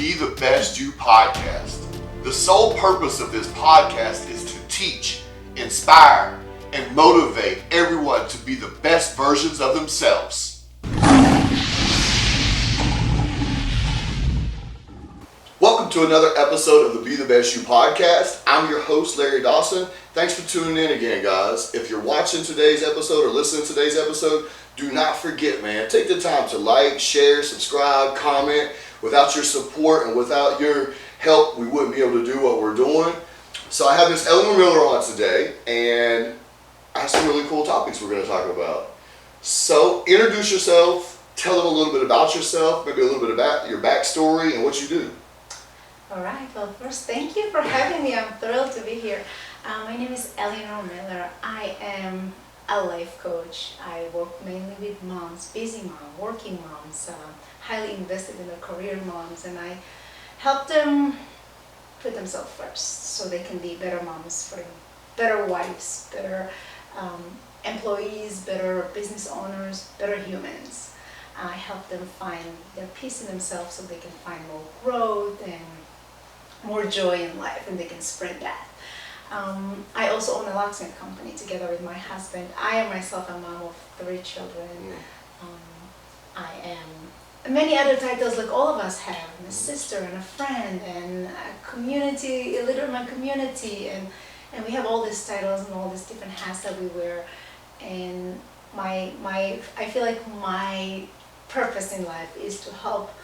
Be the Best You podcast. The sole purpose of this podcast is to teach, inspire, and motivate everyone to be the best versions of themselves. Welcome to another episode of the Be the Best You podcast. I'm your host, Larry Dawson. Thanks for tuning in again, guys. If you're watching today's episode or listening to today's episode, do not forget, man, take the time to like, share, subscribe, comment. Without your support and without your help, we wouldn't be able to do what we're doing. So I have Miss Elinor Miller on today, and I have some really cool topics we're going to talk about. So introduce yourself, tell them a little bit about yourself, maybe a little bit about your backstory and what you do. All right. Well, first, thank you for having me. I'm thrilled to be here. My name is Elinor Miller. I am a life coach. I work mainly with moms, busy moms, working moms, highly invested in their career moms, and I help them put themselves first so they can be better moms, for better wives, better employees, better business owners, better humans. I help them find their peace in themselves so they can find more growth and more joy in life, and they can spread that. I also own a locksmith company together with my husband. I am myself a mom of 3 children. I am many other titles like all of us have. I'm a sister and a friend and a community, a leader in my community, and we have all these titles and all these different hats that we wear. And I feel like my purpose in life is to help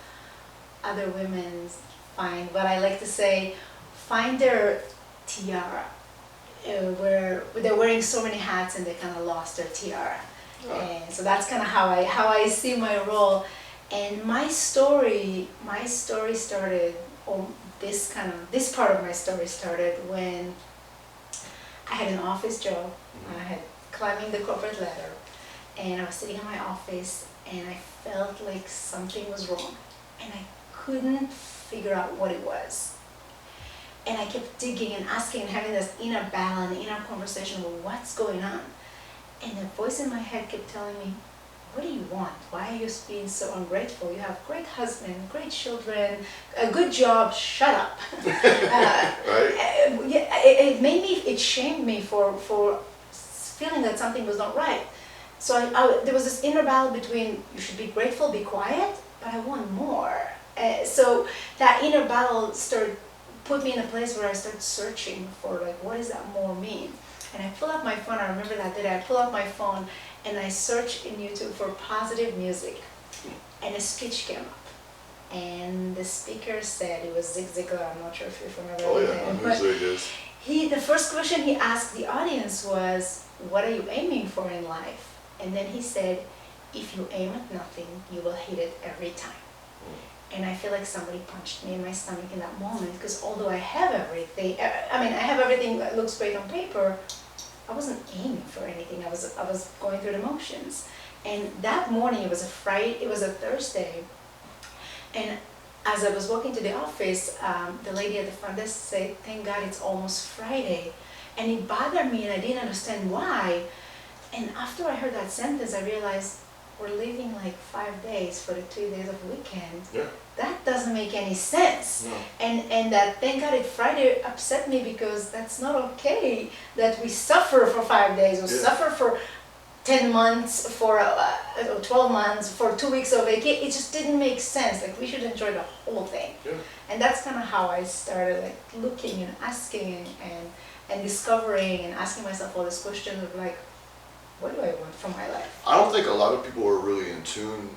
other women find what I like to say, find their tiara. Where they're wearing so many hats and they kind of lost their tiara. And so that's kind of how I see my role. And my story started, or this part of my story started when I had an office job. I had climbing the corporate ladder, and I was sitting in my office, and I felt like something was wrong, and I couldn't figure out what it was. And I kept digging and asking and having this inner battle and inner conversation about what's going on. And the voice in my head kept telling me, what do you want? Why are you being so ungrateful? You have a great husband, great children, a good job, shut up. Right? It shamed me for feeling that something was not right. So there was this inner battle between, you should be grateful, be quiet, but I want more. So that inner battle put me in a place where I started searching for, like, what does that more mean? And I pull up my phone. I remember that day I pull up my phone and I searched in YouTube for positive music, and a speech came up, and the speaker said, it was Zig Ziglar. I'm not sure if you're familiar with him. Oh yeah, Zig is. The first question he asked the audience was, what are you aiming for in life? And then he said, if you aim at nothing, you will hit it every time. And I feel like somebody punched me in my stomach in that moment, because although I have everything, I have everything that looks great on paper, I wasn't aiming for anything. I was going through the motions. And that morning, it was a Thursday, and as I was walking to the office, the lady at the front desk said, thank God it's almost Friday. And it bothered me, and I didn't understand why. And after I heard that sentence, I realized, we're leaving like 5 days for the 2 days of weekend. Yeah. That doesn't make any sense. No. And that thank God it's Friday upset me, because that's not okay that we suffer for 5 days or suffer for 10 months, for 12 months, for 2 weeks of vacation. It just didn't make sense. Like, we should enjoy the whole thing. Yeah. And that's kind of how I started, like, looking and asking and discovering and asking myself all these questions of, like, what do I want from my life? I don't think a lot of people are really in tune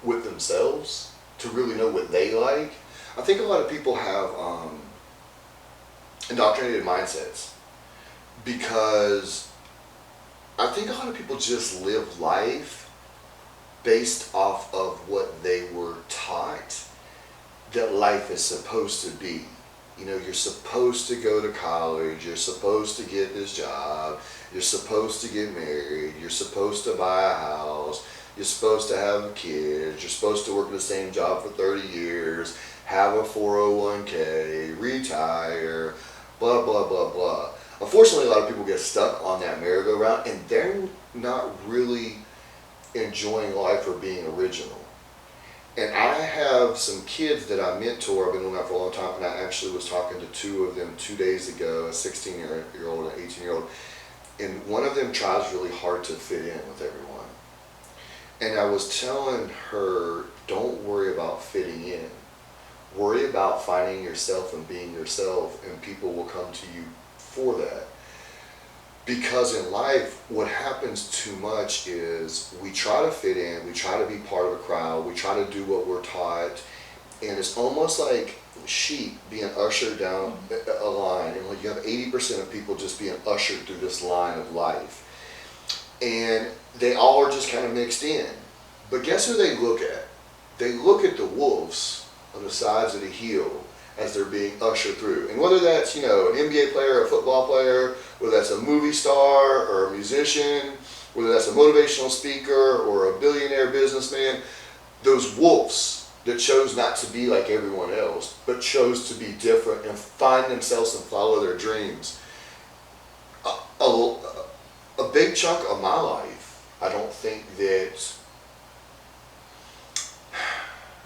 with themselves to really know what they like. I think a lot of people have indoctrinated mindsets, because I think a lot of people just live life based off of what they were taught that life is supposed to be. You know, you're supposed to go to college, you're supposed to get this job, you're supposed to get married, you're supposed to buy a house, you're supposed to have kids, you're supposed to work the same job for 30 years, have a 401k, retire, blah, blah, blah, blah. Unfortunately, a lot of people get stuck on that merry-go-round, and they're not really enjoying life or being original. And I have some kids that I mentor. I've been doing that for a long time, and I actually was talking to two of them 2 days ago, a 16-year-old and an 18-year-old. And one of them tries really hard to fit in with everyone. And I was telling her, don't worry about fitting in. Worry about finding yourself and being yourself, and people will come to you for that. Because in life, what happens too much is we try to fit in, we try to be part of a crowd, we try to do what we're taught, and it's almost like sheep being ushered down a line, and like you have 80% of people just being ushered through this line of life. And they all are just kind of mixed in. But guess who they look at? They look at the wolves on the sides of the hill as they're being ushered through. And whether that's, an NBA player, a football player, whether that's a movie star or a musician, whether that's a motivational speaker or a billionaire businessman, those wolves that chose not to be like everyone else, but chose to be different and find themselves and follow their dreams. A big chunk of my life, I don't think that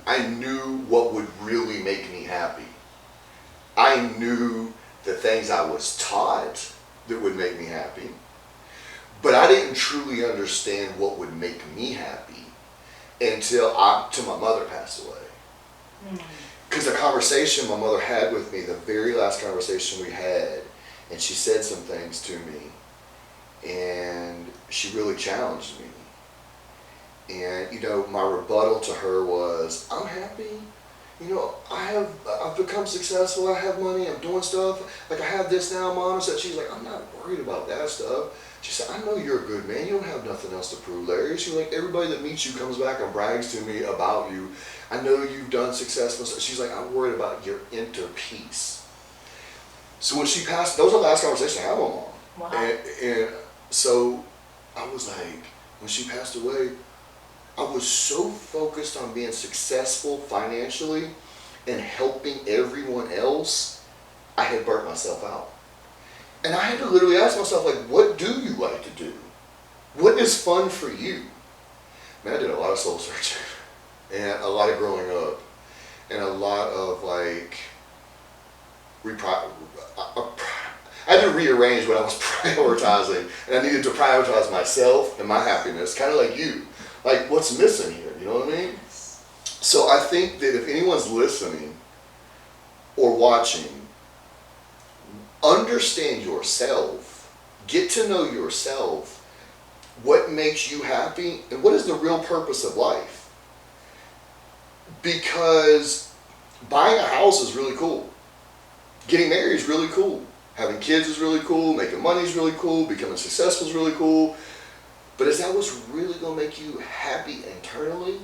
I knew what would really make me happy. I knew the things I was taught that would make me happy, but I didn't truly understand what would make me happy until my mother passed away. Because the conversation my mother had with me, the very last conversation we had, and she said some things to me, and she really challenged me. And my rebuttal to her was, I'm happy. I've become successful. I have money. I'm doing stuff. Like I have this now, Mom. And she's like, I'm not worried about that stuff. She said, I know you're a good man. You don't have nothing else to prove, Larry. She's like, everybody that meets you comes back and brags to me about you. I know you've done successful stuff. She's like, I'm worried about your inner peace. So when she passed, that was the last conversation I had with Mom. Wow. And so I was like, when she passed away, I was so focused on being successful financially and helping everyone else, I had burnt myself out. And I had to literally ask myself, like, what do you like to do? What is fun for you? Man, I did a lot of soul searching and a lot of growing up and a lot of like, I had to rearrange what I was prioritizing, and I needed to prioritize myself and my happiness, kind of like you. Like, what's missing here? You know what I mean? So I think that if anyone's listening or watching, understand yourself, get to know yourself, what makes you happy, and what is the real purpose of life. Because buying a house is really cool. Getting married is really cool. Having kids is really cool. Making money is really cool. Becoming successful is really cool. But is that what's really going to make you happy internally?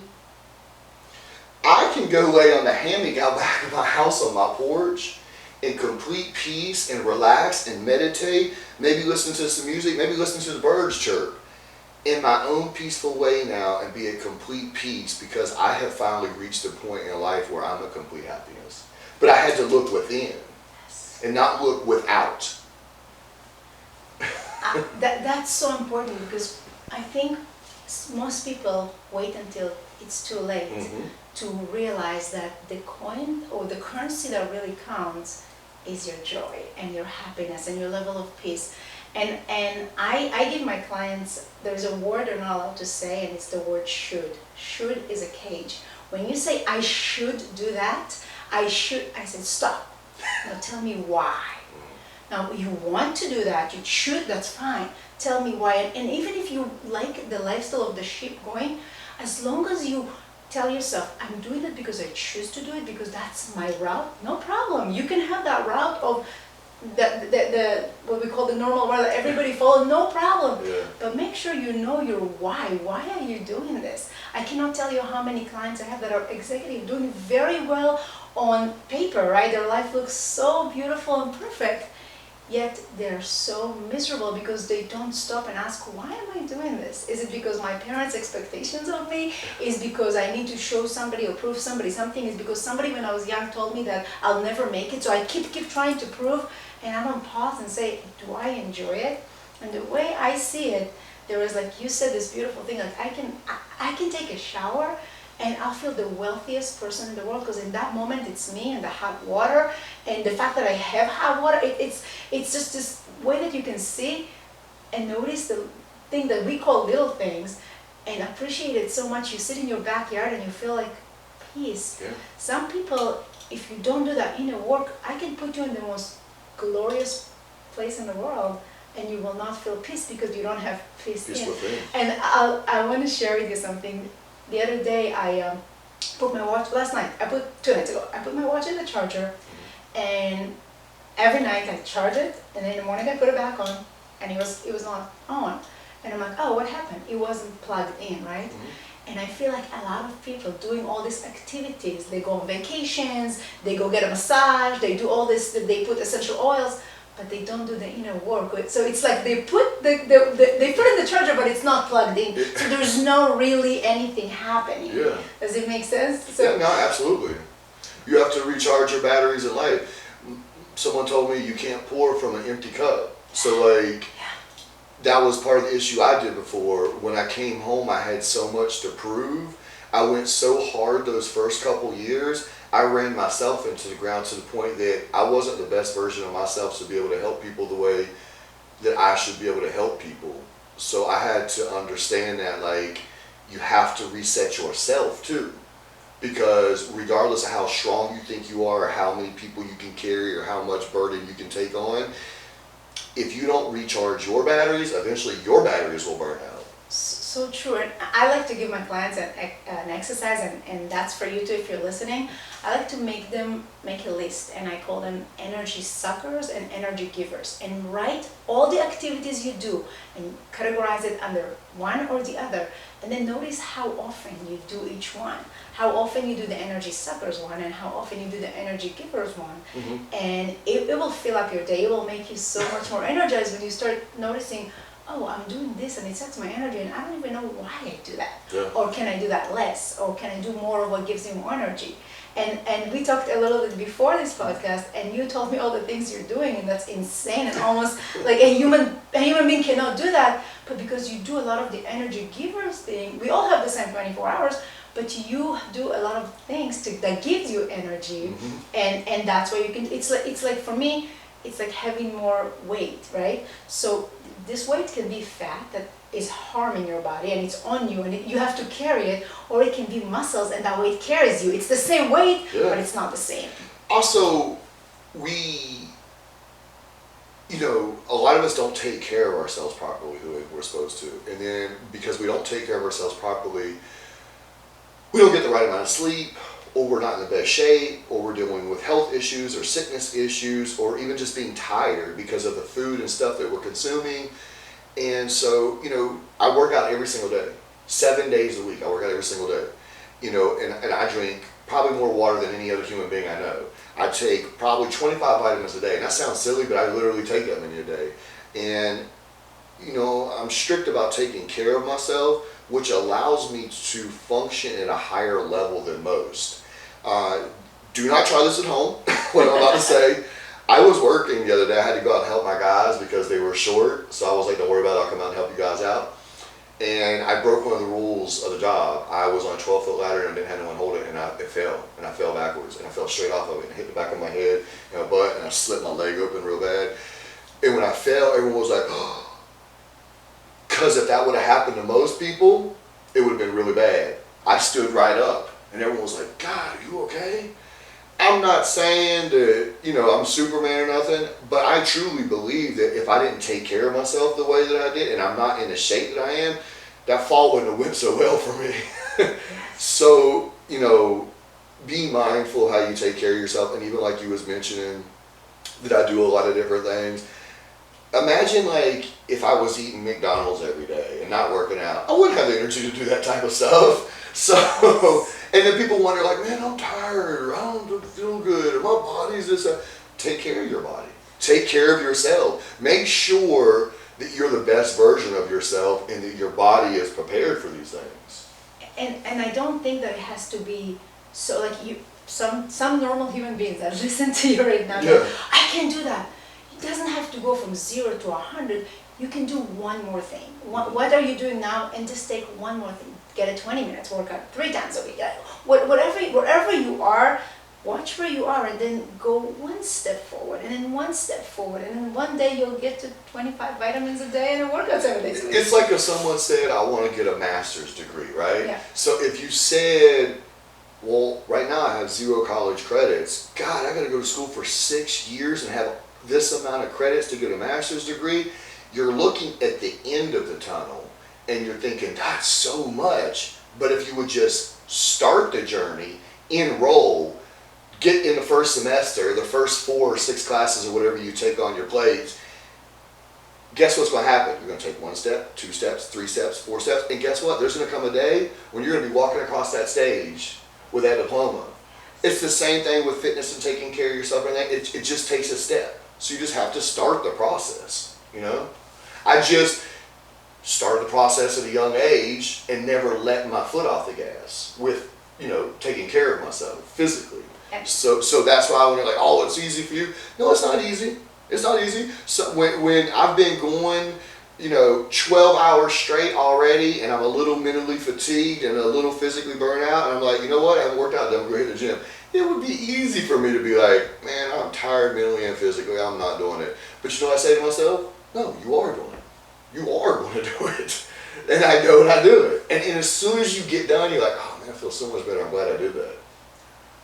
I can go lay on the hammock out back of my house on my porch in complete peace and relax and meditate, maybe listen to some music, maybe listen to the birds chirp in my own peaceful way now and be at complete peace because I have finally reached a point in life where I'm a complete happiness. But I had to look within and not look without. That's so important because I think most people wait until it's too late to realize that the coin or the currency that really counts is your joy and your happiness and your level of peace. And I give my clients, there's a word they're not allowed to say, and it's the word should. Should is a cage. When you say, I should do that, I said, stop. Now tell me why. Now you want to do that, you should, that's fine. Tell me why. And even if you like the lifestyle of the sheep going, as long as you tell yourself, I'm doing it because I choose to do it, because that's my route, no problem. You can have that route of the what we call the normal route that everybody follows, no problem. Yeah. But make sure you know your why. Why are you doing this? I cannot tell you how many clients I have that are executive doing very well on paper, right? Their life looks so beautiful and perfect. Yet they're so miserable because they don't stop and ask, why am I doing this? Is it because my parents' expectations of me? Is it because I need to show somebody or prove somebody something? Is it because somebody when I was young told me that I'll never make it? So I keep trying to prove, and I don't pause and say, do I enjoy it? And the way I see it, there was, like you said, this beautiful thing, like I can take a shower and I'll feel the wealthiest person in the world, because in that moment it's me and the hot water, and the fact that I have hot water, it's just this way that you can see and notice the thing that we call little things and appreciate it so much. You sit in your backyard and you feel like peace. Yeah. Some people, if you don't do that inner work, I can put you in the most glorious place in the world and you will not feel peace because you don't have peace Peace in. within. And I want to share with you something. The other day I put my watch, last night, 2 nights ago, I put my watch in the charger, and every night I charge it, and then in the morning I put it back on, and it was not on. And I'm like, oh, what happened? It wasn't plugged in, right? And I feel like a lot of people doing all these activities, they go on vacations, they go get a massage, they do all this, they put essential oils, but they don't do the inner work. So it's like they put they put in the charger, but it's not plugged in. So there's no really anything happening. Yeah. Does it make sense? So Yeah, no, absolutely. You have to recharge your batteries in life. Someone told me you can't pour from an empty cup. So like, that was part of the issue I did before. When I came home, I had so much to prove. I went so hard those first couple years. I ran myself into the ground to the point that I wasn't the best version of myself to be able to help people the way that I should be able to help people. So I had to understand that, like, you have to reset yourself too. Because regardless of how strong you think you are, or how many people you can carry, or how much burden you can take on, if you don't recharge your batteries, eventually your batteries will burn out. So true. And I like to give my clients an exercise, and that's for you too if you're listening. I like to make them make a list, and I call them energy suckers and energy givers, and write all the activities you do and categorize it under one or the other, and then notice how often you do each one, how often you do the energy suckers one and how often you do the energy givers one. And it will fill up your day. It will make you so much more energized when you start noticing, oh, I'm doing this and it sucks my energy and I don't even know why I do that. Yeah. Or can I do that less? Or can I do more of what gives me more energy? And we talked a little bit before this podcast, and you told me all the things you're doing, and that's insane, and almost like a human being cannot do that. But because you do a lot of the energy givers thing, we all have the same 24 hours, but you do a lot of things that gives you energy, and that's why you can. It's like for me, it's like having more weight, right? So this weight can be fat that is harming your body and it's on you, and you have to carry it, or it can be muscles and that weight carries you. It's the same weight, but it's not the same. Also, a lot of us don't take care of ourselves properly the way we're supposed to. And then because we don't take care of ourselves properly, we don't get the right amount of sleep, or we're not in the best shape, or we're dealing with health issues or sickness issues, or even just being tired because of the food and stuff that we're consuming. And so, I work out every single day. 7 days a week, I work out every single day. And I drink probably more water than any other human being I know. I take probably 25 vitamins a day. And that sounds silly, but I literally take that many a day. And, I'm strict about taking care of myself, which allows me to function at a higher level than most. Do not try this at home, what I'm about to say. I was working the other day. I had to go out and help my guys because they were short. So I was like, don't worry about it. I'll come out and help you guys out. And I broke one of the rules of the job. I was on a 12-foot ladder and I didn't have anyone hold it, and it fell. And I fell backwards. And I fell straight off of it and hit the back of my head and my butt, and I slit my leg open real bad. And when I fell, everyone was like, oh. Because if that would have happened to most people, it would have been really bad. I stood right up. And everyone was like, God, are you okay? I'm not saying that, I'm Superman or nothing, but I truly believe that if I didn't take care of myself the way that I did, and I'm not in the shape that I am, that fall wouldn't have went so well for me. So, be mindful how you take care of yourself. And even like you was mentioning that I do a lot of different things. Imagine like if I was eating McDonald's every day and not working out, I wouldn't have the energy to do that type of stuff. So, and then people wonder like, man, I'm tired, or I don't feel good, or my body's this. Take care of your body. Take care of yourself. Make sure that you're the best version of yourself and that your body is prepared for these things. And I don't think that it has to be so like you. Some normal human beings that listen to you right now, I can do that. It doesn't have to go from 0 to 100. You can do one more thing. What are you doing now? And just take one more thing. get a 20 minutes workout 3 times a week. Wherever you are, watch where you are and then go one step forward and then one step forward and then one day you'll get to 25 vitamins a day and a workout 7 days a week. It's like if someone said, I want to get a master's degree, right? Yeah. So if you said, well, right now I have 0 college credits. God, I got to go to school for 6 years and have this amount of credits to get a master's degree. You're looking at the end of the tunnel and you're thinking, that's so much. But if you would just start the journey, enroll, get in the first semester, the first 4 or 6 classes or whatever you take on your plate, guess what's going to happen? You're going to take 1 step, 2 steps, 3 steps, 4 steps, and guess what? There's going to come a day when you're going to be walking across that stage with that diploma. It's the same thing with fitness and taking care of yourself and that. It just takes a step. So you just have to start the process, you know? I just started the process at a young age and never let my foot off the gas with, you know, taking care of myself physically. So that's why when you're like, oh, it's easy for you. No, it's not easy. It's not easy. So when I've been going, you know, 12 hours straight already and I'm a little mentally fatigued and a little physically burnt out and I'm like, you know what, I haven't worked out, I'm going to hit the gym. It would be easy for me to be like, man, I'm tired mentally and physically, I'm not doing it. But you know what I say to myself? No, you are doing it. You are going to do it. And I go and I do it. And as soon as you get done, you're like, oh man, I feel so much better. I'm glad I did that.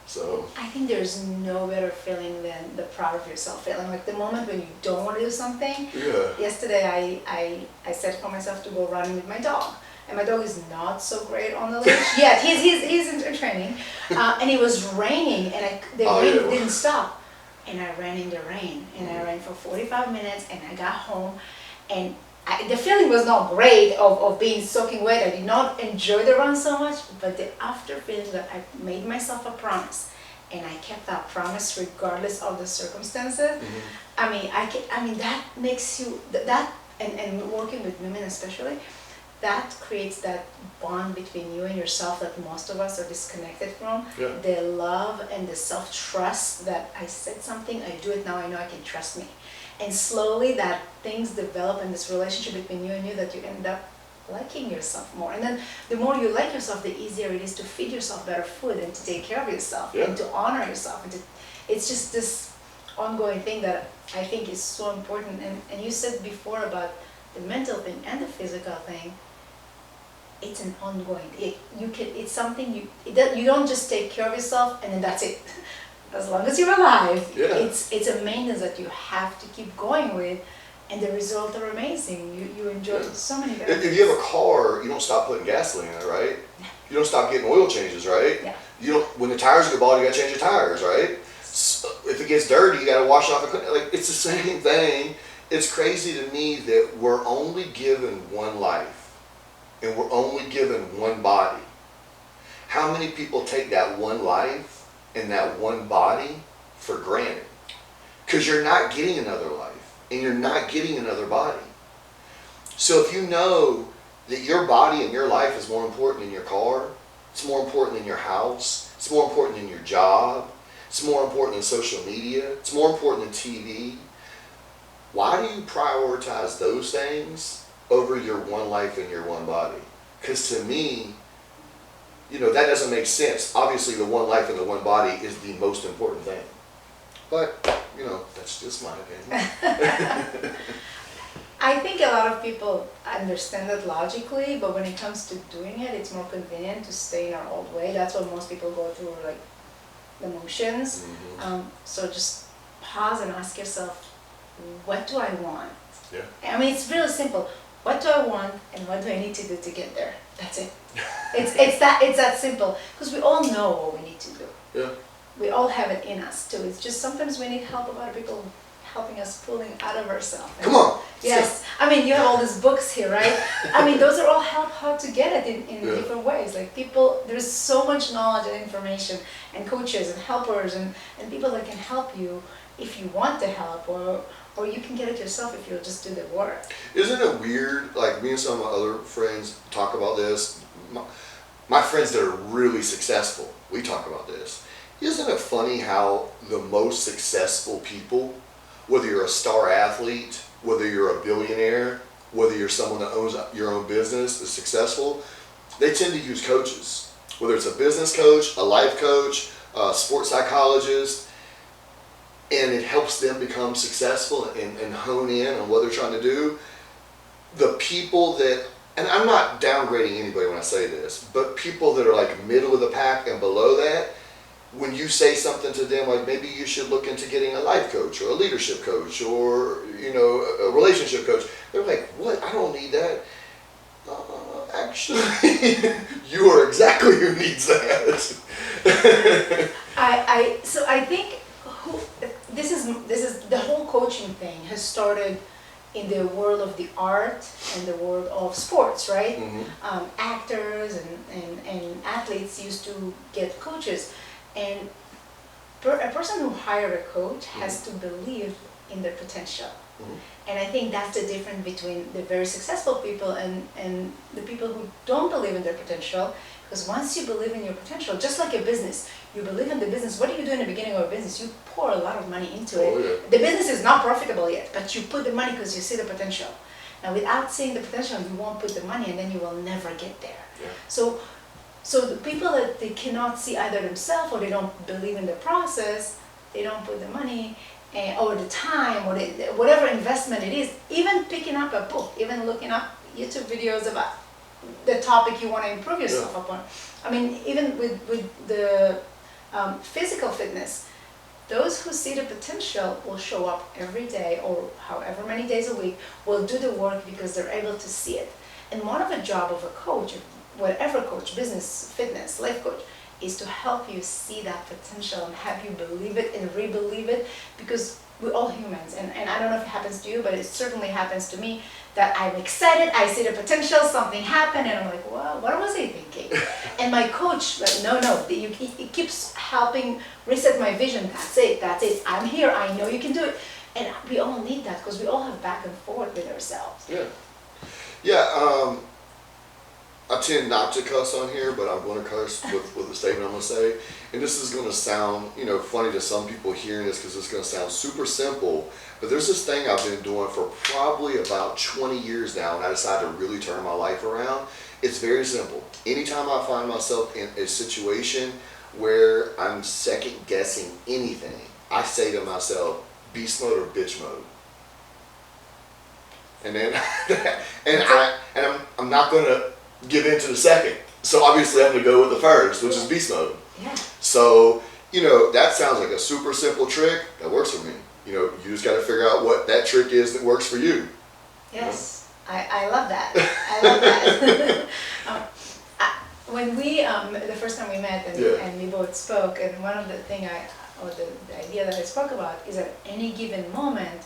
So I think there's no better feeling than the proud of yourself feeling. Like the moment when you don't want to do something. yeah. Yesterday I set for myself to go running with my dog. And my dog is not so great on the leash yet. He's in training. And it was raining and the rain didn't stop. And I ran in the rain. And I ran for 45 minutes and I got home and the feeling was not great of being soaking wet. I did not enjoy the run so much, but the after feeling that I made myself a promise and I kept that promise regardless of the circumstances. I mean that makes you and working with women especially, that creates that bond between you and yourself that most of us are disconnected from. Yeah. The love and the self-trust that I said something, I do it now, I know I can trust me. And slowly that things develop in this relationship between you and you that you end up liking yourself more. And then the more you like yourself, the easier it is to feed yourself better food and to take care of yourself and to honor yourself. And it's just this ongoing thing that I think is so important. And you said before about the mental thing and the physical thing. It's an ongoing. It's something you don't just take care of yourself and then that's it. As long as you're alive, it's a maintenance that you have to keep going with, and the results are amazing. You enjoy so many benefits. If you have a car, you don't stop putting gasoline in it, right? Yeah. You don't stop getting oil changes, right? Yeah. You don't. When the tires get bald, you got to change the tires, right? So if it gets dirty, you got to wash it off. Like it's the same thing. It's crazy to me that we're only given one life, and we're only given one body. How many people take that one life and that one body for granted? Because you're not getting another life and you're not getting another body. So if you know that your body and your life is more important than your car, it's more important than your house, it's more important than your job, it's more important than social media, it's more important than TV, why do you prioritize those things over your one life and your one body? Because to me, you know, that doesn't make sense. Obviously, the one life and the one body is the most important thing. But, you know, that's just my opinion. I think a lot of people understand it logically, but when it comes to doing it, it's more convenient to stay in our old way. That's what most people go through, like the motions. So just pause and ask yourself, what do I want? Yeah. I mean, it's really simple. What do I want and what do I need to do to get there? That's it. It's that simple. Because we all know what we need to do. Yeah. We all have it in us too. It's just sometimes we need help of other people helping us pulling out of ourselves. Come on. Yes. I mean, you have all these books here, right? I mean, those are all help how to get it in different ways. Like people, there's so much knowledge and information and coaches and helpers and people that can help you if you want to help, or you can get it yourself if you'll just do the work. Isn't it weird, like me and some of my other friends talk about this, my friends that are really successful, we talk about this. Isn't it funny how the most successful people, whether you're a star athlete, whether you're a billionaire, whether you're someone that owns your own business, is successful, they tend to use coaches, whether it's a business coach, a life coach, a sports psychologist, and it helps them become successful and hone in on what they're trying to do. The people that, and I'm not downgrading anybody when I say this, but people that are like middle of the pack and below that, when you say something to them like maybe you should look into getting a life coach or a leadership coach or a relationship coach, they're like, what? I don't need that. Actually, you are exactly who needs that. So I think this is the whole coaching thing has started in the world of the art and the world of sports, right? Mm-hmm. Actors and athletes used to get coaches, and a person who hires a coach has to believe in their potential. Mm-hmm. And I think that's the difference between the very successful people and the people who don't believe in their potential. Because once you believe in your potential, just like a business, you believe in the business. What do you do in the beginning of a business? You pour a lot of money into it. Yeah. The business is not profitable yet, but you put the money because you see the potential. Now, without seeing the potential, you won't put the money, and then you will never get there. Yeah. So the people that they cannot see either themselves or they don't believe in the process, they don't put the money or the time or whatever investment it is, even picking up a book, even looking up YouTube videos about the topic you want to improve yourself upon. I mean, even with the physical fitness, those who see the potential will show up every day or however many days a week, will do the work because they're able to see it. And one of the job of a coach, whatever coach, business, fitness, life coach, is to help you see that potential and have you believe it and re-believe it, because we're all humans, and I don't know if it happens to you, but it certainly happens to me, that I'm excited, I see the potential, something happened, and I'm like, well, what was I thinking? And my coach, like, no, it keeps helping reset my vision. That's it, I'm here, I know you can do it. And we all need that, because we all have back and forth with ourselves. Yeah, I tend not to cuss on here, but I'm going to cuss with the statement I'm going to say. And this is going to sound, funny to some people hearing this because it's going to sound super simple. But there's this thing I've been doing for probably about 20 years now, and I decided to really turn my life around. It's very simple. Anytime I find myself in a situation where I'm second guessing anything, I say to myself, beast mode or bitch mode. And then, I'm not going to give in to the second. So obviously I'm going to go with the first, which is beast mode. Yeah. So, that sounds like a super simple trick that works for me. You just got to figure out what that trick is that works for you. Yes, I love that. I love that. When we, the first time we met and we both spoke, and one of the the idea that I spoke about is at any given moment,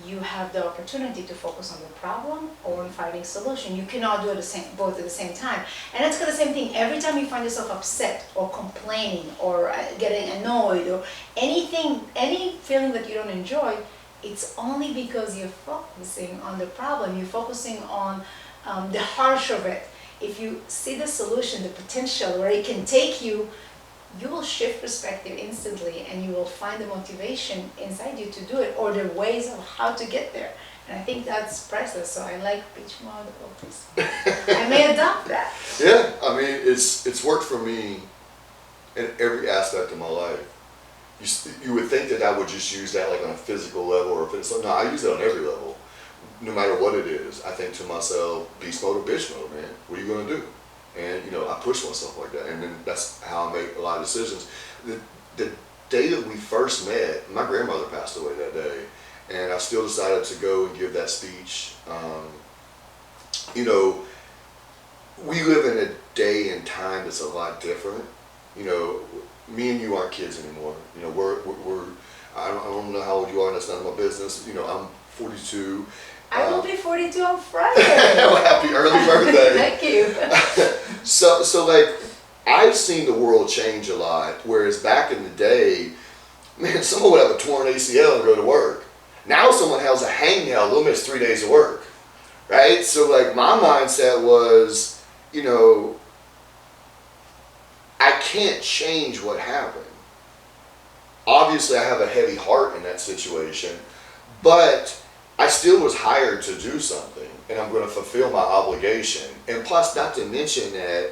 you have the opportunity to focus on the problem or on finding solution. You cannot do it both at the same time. And it's the same thing. Every time you find yourself upset or complaining or getting annoyed or any feeling that you don't enjoy, it's only because you're focusing on the problem. You're focusing on the harsh of it. If you see the solution, the potential, where it can take you, you will shift perspective instantly, and you will find the motivation inside you to do it, or the ways of how to get there. And I think that's priceless. So I like beach mode. I may adopt that. Yeah, I mean, it's worked for me in every aspect of my life. You would think that I would just use that like on a physical level, or if it's no, I use it on every level, no matter what it is. I think to myself, beast mode or bitch mode, man. What are you gonna do? And I push myself like that, and then that's how I make a lot of decisions. The day that we first met, my grandmother passed away that day, and I still decided to go and give that speech. We live in a day and time that's a lot different. Me and you aren't kids anymore. We're I don't know how old you are, and that's none of my business. I'm 42. I will be 42 on Friday. Well, happy early birthday. Thank you. So like, I've seen the world change a lot, whereas back in the day, man, someone would have a torn ACL and go to work. Now someone has a hangnail, they'll miss 3 days of work, right? So like, my mindset was, I can't change what happened. Obviously, I have a heavy heart in that situation, but I still was hired to do something. and I'm going to fulfill my obligation. And plus, not to mention that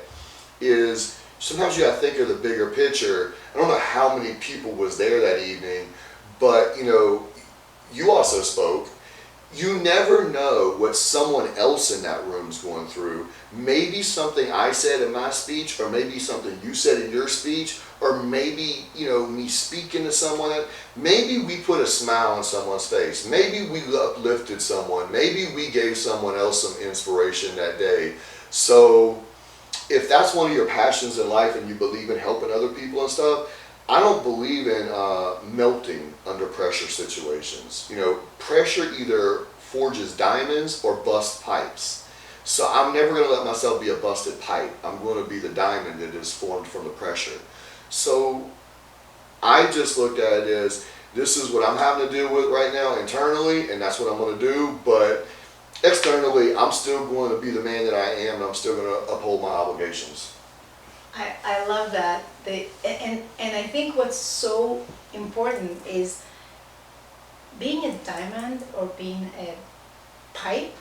is sometimes you got to think of the bigger picture. I don't know how many people was there that evening, but you know, you also spoke. You never know what someone else in that room's going through. Maybe something I said in my speech, or maybe something you said in your speech, or maybe, you know, me speaking to someone. Maybe we put a smile on someone's face. Maybe we uplifted someone. Maybe we gave someone else some inspiration that day. So if that's one of your passions in life and you believe in helping other people and stuff, I don't believe in melting under pressure situations. You know, pressure either forges diamonds or busts pipes. So I'm never going to let myself be a busted pipe. I'm going to be the diamond that is formed from the pressure. So I just looked at it as this is what I'm having to deal with right now internally, and that's what I'm going to do. But externally, I'm still going to be the man that I am, and I'm still going to uphold my obligations. I love that. And I think what's so important is being a diamond or being a pipe.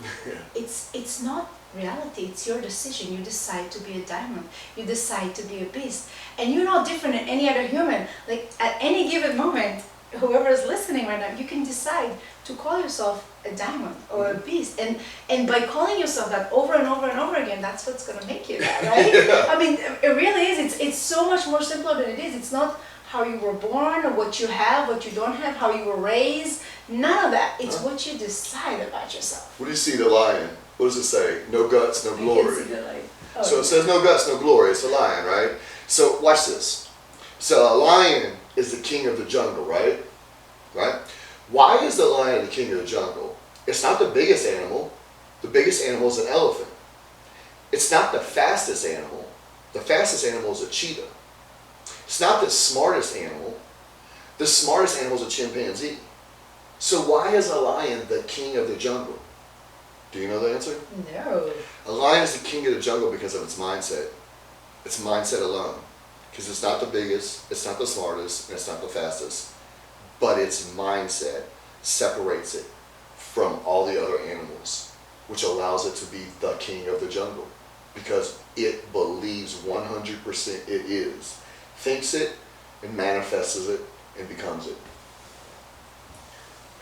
It's not reality, it's your decision. You decide to be a diamond, you decide to be a beast, and you're not different than any other human. Like at any given moment, whoever is listening right now, you can decide to call yourself a diamond or a beast, and by calling yourself that over and over and over again, that's what's going to make you that, right? Yeah. I mean, it really is. It's so much more simpler than it is. It's not how you were born or what you have, what you don't have, how you were raised. None of that. It's what you decide about yourself. What do you see the lion? What does it say? No guts, no You can glory. see the light. Oh, So it says no guts, no glory. It's a lion, right? So watch this. So a lion is the king of the jungle, right? Right? Why is the lion the king of the jungle? It's not the biggest animal. The biggest animal is an elephant. It's not the fastest animal. The fastest animal is a cheetah. It's not the smartest animal. The smartest animal is a chimpanzee. So why is a lion the king of the jungle? Do you know the answer? No. A lion is the king of the jungle because of its mindset. Its mindset alone. Because it's not the biggest, it's not the smartest, and it's not the fastest. But its mindset separates it from all the other animals, which allows it to be the king of the jungle. Because it believes 100% it is. Thinks it, and manifests it, and becomes it.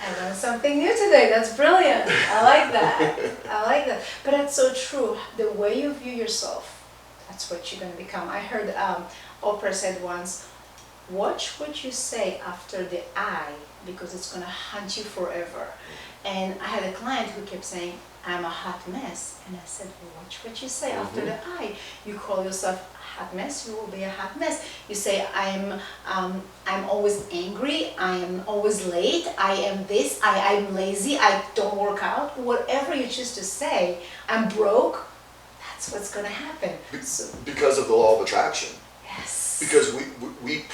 I learned something new today. That's brilliant. I like that. I like that. But that's so true. The way you view yourself, that's what you're going to become. I heard Oprah said once, watch what you say after the I, because it's going to haunt you forever. And I had a client who kept saying, I'm a hot mess. And I said, well, watch what you say after the I. You call yourself a hot mess, you will be a hot mess. You say, I'm always angry, I am always late, I am this, I'm lazy, I don't work out. Whatever you choose to say, I'm broke, that's what's going to happen. So, Because of the law of attraction. yes. Because we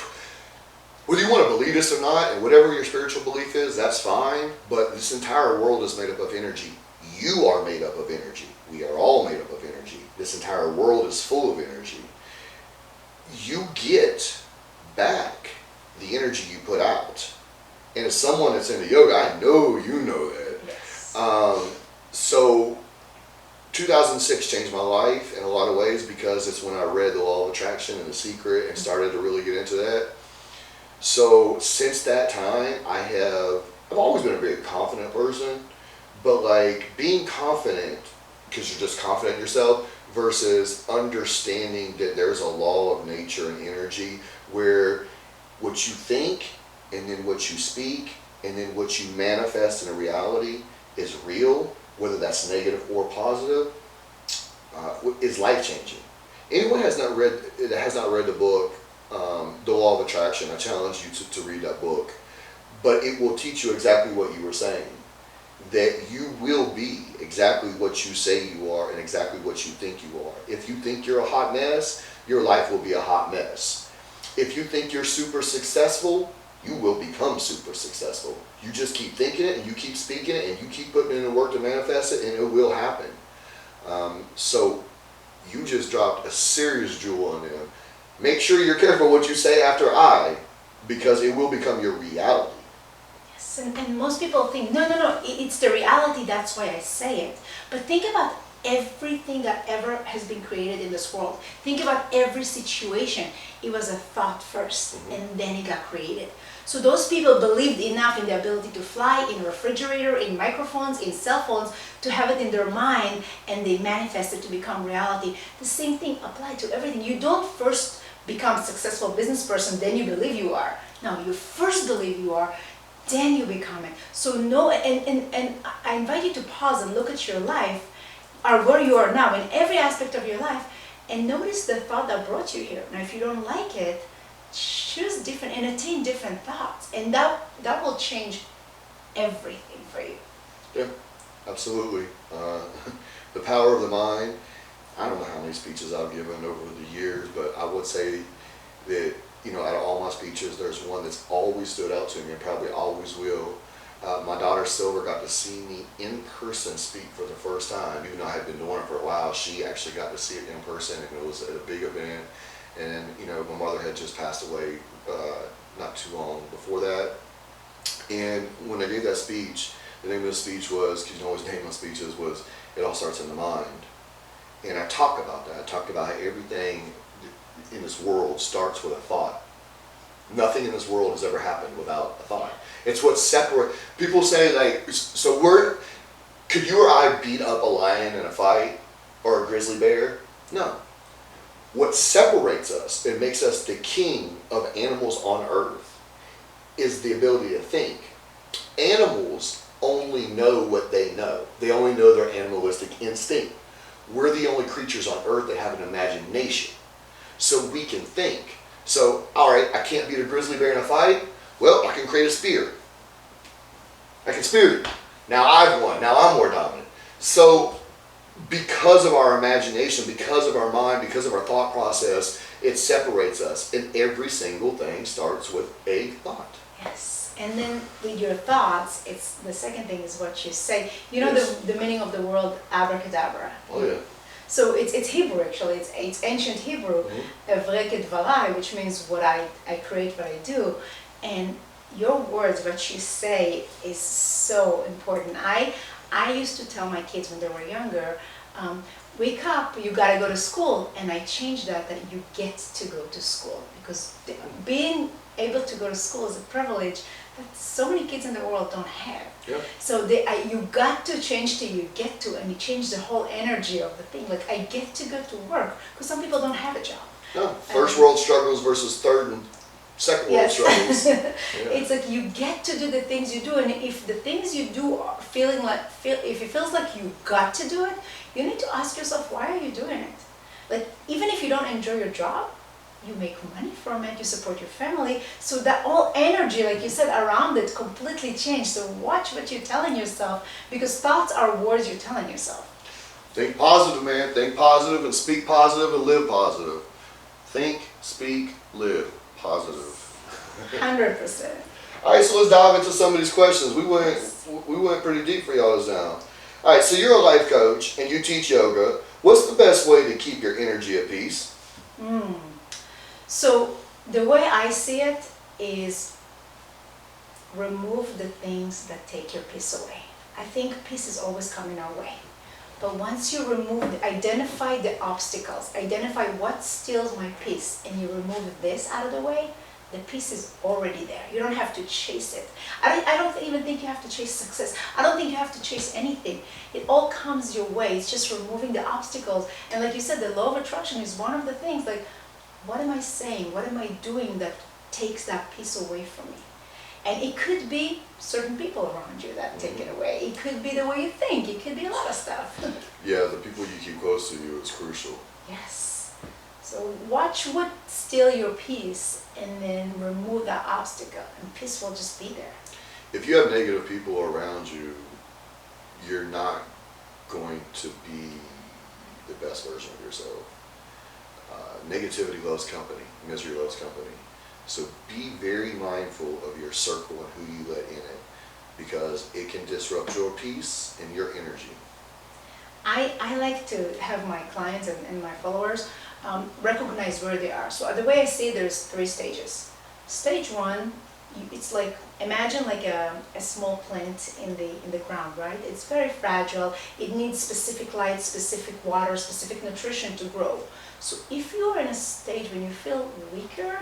whether you want to believe this or not, and whatever your spiritual belief is, that's fine. But this entire world is made up of energy. You are made up of energy. We are all made up of energy. This entire world is full of energy. You get back the energy you put out. And as someone that's into yoga, I know you know that. Yes. So 2006 changed my life in a lot of ways because it's when I read The Law of Attraction and The Secret and started to really get into that. So since that time, I've always been a very confident person, but like being confident because you're just confident in yourself versus understanding that there's a law of nature and energy where what you think and then what you speak and then what you manifest in a reality is real, whether that's negative or positive, is life-changing. Anyone that has not read the book, The Law of Attraction, I challenge you to read that book. But it will teach you exactly what you were saying. That you will be exactly what you say you are and exactly what you think you are. If you think you're a hot mess, your life will be a hot mess. If you think you're super successful, you will become super successful. You just keep thinking it and you keep speaking it and you keep putting in the work to manifest it and it will happen. So you just dropped a serious jewel on them. Make sure you're careful what you say after I, because it will become your reality. Yes. And most people think, no, no, no, it's the reality, that's why I say it. But think about everything that ever has been created in this world. Think about every situation. It was a thought first, and then it got created. So those people believed enough in the ability to fly, in a refrigerator, in microphones, in cell phones, to have it in their mind, and they manifested to become reality. The same thing applied to everything. You don't first become a successful business person, then you believe you are. No, you first believe you are, then you become it. So no, and I invite you to pause and look at your life, or where you are now, in every aspect of your life, and notice the thought that brought you here. Now, if you don't like it, choose different, entertain different thoughts, and that will change everything for you. Yeah, absolutely. The power of the mind. I don't know how many speeches I've given over the years, but I would say that, you know, out of all my speeches, there's one that's always stood out to me and probably always will. My daughter Silver got to see me in person speak for the first time. Even though I had been doing it for a while, she actually got to see it in person, and it was at a big event. And, you know, my mother had just passed away not too long before that. And when I gave that speech, the name of the speech was, because you know always name my speeches, was It All Starts in the Mind. And I talk about that. I talked about how everything in this world starts with a thought. Nothing in this world has ever happened without a thought. It's what separates. People say, like, so could you or I beat up a lion in a fight or a grizzly bear? No. What separates us and makes us the king of animals on earth is the ability to think. Animals only know what they know. They only know their animalistic instinct. We're the only creatures on earth that have an imagination. So we can think. So, all right, I can't beat a grizzly bear in a fight. Well, I can create a spear. I can spear it. Now I've won. Now I'm more dominant. So, because of our imagination, because of our mind, because of our thought process, it separates us. And every single thing starts with a thought. Yes. And then with your thoughts, it's the second thing is what you say. You know, Yes. the meaning of the word abracadabra. Oh yeah. So it's Hebrew actually. It's ancient Hebrew, evreket varai, which means what I create, what I do. And your words, what you say, is so important. I used to tell my kids when they were younger, wake up, you gotta go to school. And I changed that you get to go to school, because being able to go to school is a privilege that so many kids in the world don't have. Yeah. So you got to change to you get to, and you change the whole energy of the thing. Like, I get to go to work, because some people don't have a job. No. First world struggles versus third and second world struggles. Yeah. It's like you get to do the things you do, and if the things you do are if it feels like you got to do it, you need to ask yourself, why are you doing it? Like, even if you don't enjoy your job, you make money from it, you support your family, so that all energy, like you said, around it completely changed. So watch what you're telling yourself, because thoughts are words you're telling yourself. Think positive, man. Think positive and speak positive and live positive. Think, speak, live positive. 100%. All right, so let's dive into some of these questions. We went pretty deep for y'all this down. All right, so you're a life coach and you teach yoga. What's the best way to keep your energy at peace? So the way I see it is remove the things that take your peace away. I think peace is always coming our way. But once you identify the obstacles, identify what steals my peace, and you remove this out of the way, the peace is already there. You don't have to chase it. I don't even think you have to chase success. I don't think you have to chase anything. It all comes your way. It's just removing the obstacles. And like you said, the law of attraction is one of the things. Like, what am I saying? What am I doing that takes that peace away from me? And it could be certain people around you that take it away. It could be the way you think. It could be a lot of stuff. Yeah, the people you keep close to you is crucial. Yes. So watch what steal your peace, and then remove that obstacle, and peace will just be there. If you have negative people around you, you're not going to be the best version of yourself. Negativity loves company. Misery loves company. So be very mindful of your circle and who you let in it, because it can disrupt your peace and your energy. I like to have my clients and my followers recognize where they are. So the way I see it, there's 3 stages. Stage 1, it's like, imagine like a small plant in the ground, right? It's very fragile. It needs specific light, specific water, specific nutrition to grow. So if you're in a stage when you feel weaker,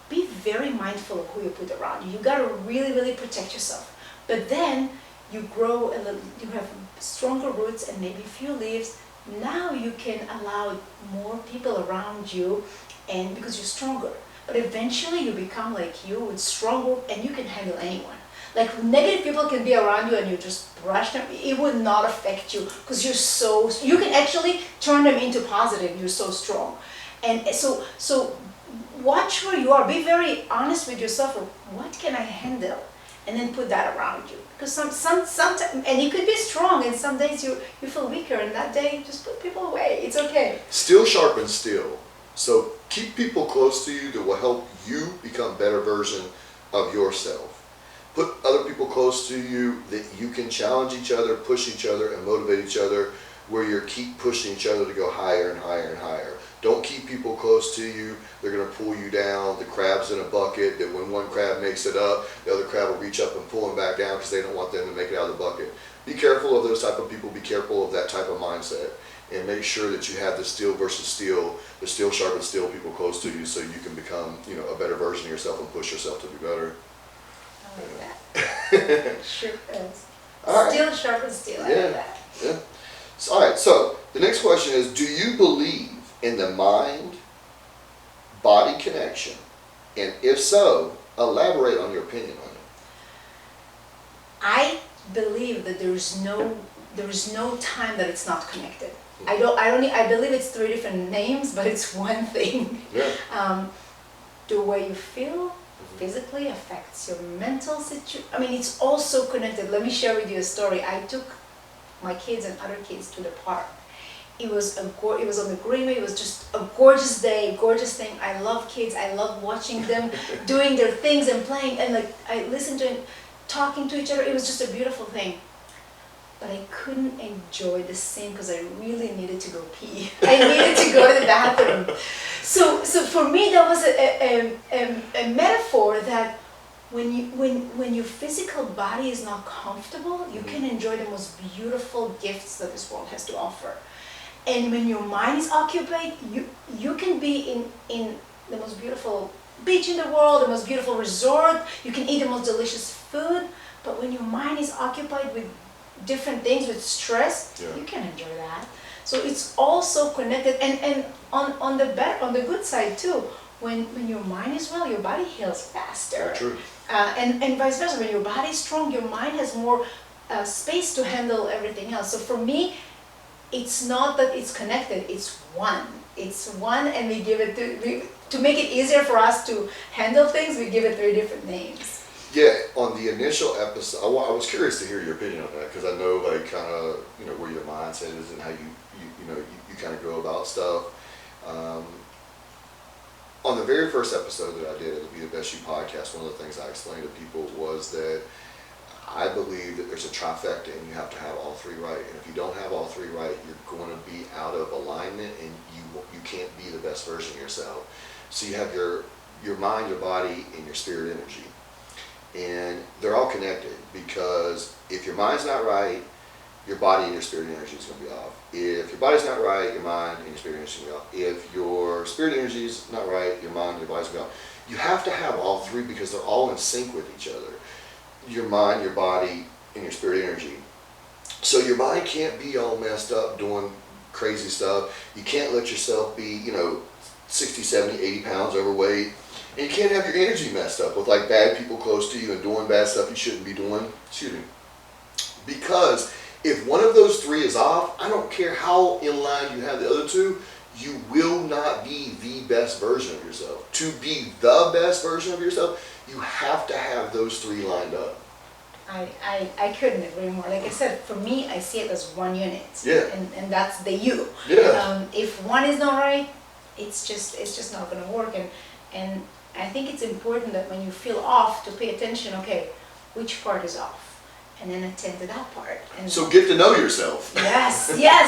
be very mindful of who you put around you. You gotta really, really protect yourself. But then you grow a little, you have stronger roots and maybe a few leaves. Now you can allow more people around you, and because you're stronger. But eventually you become like you with stronger, and you can handle anyone. Like negative people can be around you and you just brush them. It would not affect you because you can actually turn them into positive. You're so strong. And so watch where you are. Be very honest with yourself. What can I handle? And then put that around you. Because sometimes, and you could be strong, and some days you feel weaker, and that day just put people away. It's okay. Steel sharpens steel. So keep people close to you that will help you become a better version of yourself. Put other people close to you that you can challenge each other, push each other, and motivate each other, where you keep pushing each other to go higher and higher and higher. Don't keep people close to you. They're going to pull you down. The crab's in a bucket, that when one crab makes it up, the other crab will reach up and pull them back down because they don't want them to make it out of the bucket. Be careful of those type of people. Be careful of that type of mindset. And make sure that you have the steel versus steel, the steel sharpens steel people close to you, so you can become, a better version of yourself and push yourself to be better. I like that. Sure is. Right. Steel sharpens steel. I like that. Yeah. So, all right. So the next question is: do you believe in the mind-body connection? And if so, elaborate on your opinion on it. I believe that there is no time that it's not connected. I believe it's 3 different names, but it's one thing. Yeah. The way you feel physically affects your mental situation. I mean, it's also connected. Let me share with you a story. I took my kids and other kids to the park. It was on the greenway. It was just a gorgeous day, gorgeous thing. I love kids. I love watching them doing their things and playing, and like I listened to them talking to each other. It was just a beautiful thing. But I couldn't enjoy the scene because I really needed to go pee. I needed to go to the bathroom. So for me, that was a metaphor that when your physical body is not comfortable, you can enjoy the most beautiful gifts that this world has to offer. And when your mind is occupied, you can be in the most beautiful beach in the world, the most beautiful resort. You can eat the most delicious food. But when your mind is occupied with different things, with stress, you can enjoy that. So it's also connected. And on the good side too, when your mind is well, your body heals faster. True. And vice versa. When your body is strong, your mind has more space to handle everything else. So for me, it's not that it's connected, it's one. It's one, and we give it to make it easier for us to handle things, we give it 3 different names. Yeah, on the initial episode, I was curious to hear your opinion on that, because I know like kind of where your mindset is and how you kind of go about stuff. On the very first episode that I did of the Be the Best You podcast, one of the things I explained to people was that I believe that there's a trifecta, and you have to have all 3 right. And if you don't have all 3 right, you're going to be out of alignment, and you can't be the best version of yourself. So you have your mind, your body, and your spirit energy. And they're all connected, because if your mind's not right, your body and your spirit energy is going to be off. If your body's not right, your mind and your spirit energy is going to be off. If your spirit energy is not right, your mind and your body's going to be off. You have to have all 3, because they're all in sync with each other. Your mind, your body, and your spirit energy. So your body can't be all messed up doing crazy stuff. You can't let yourself be, 60, 70, 80 pounds overweight. And you can't have your energy messed up with like bad people close to you and doing bad stuff you shouldn't be doing. Because if one of those 3 is off, I don't care how in line you have the other 2, you will not be the best version of yourself. To be the best version of yourself, you have to have those 3 lined up. I couldn't agree more. Like I said, for me, I see it as one unit. Yeah. And that's the you. Yeah. If one is not right, it's just not going to work. And I think it's important that when you feel off, to pay attention. Okay, which part is off, and then attend to that part. And so get to know yourself. Yes,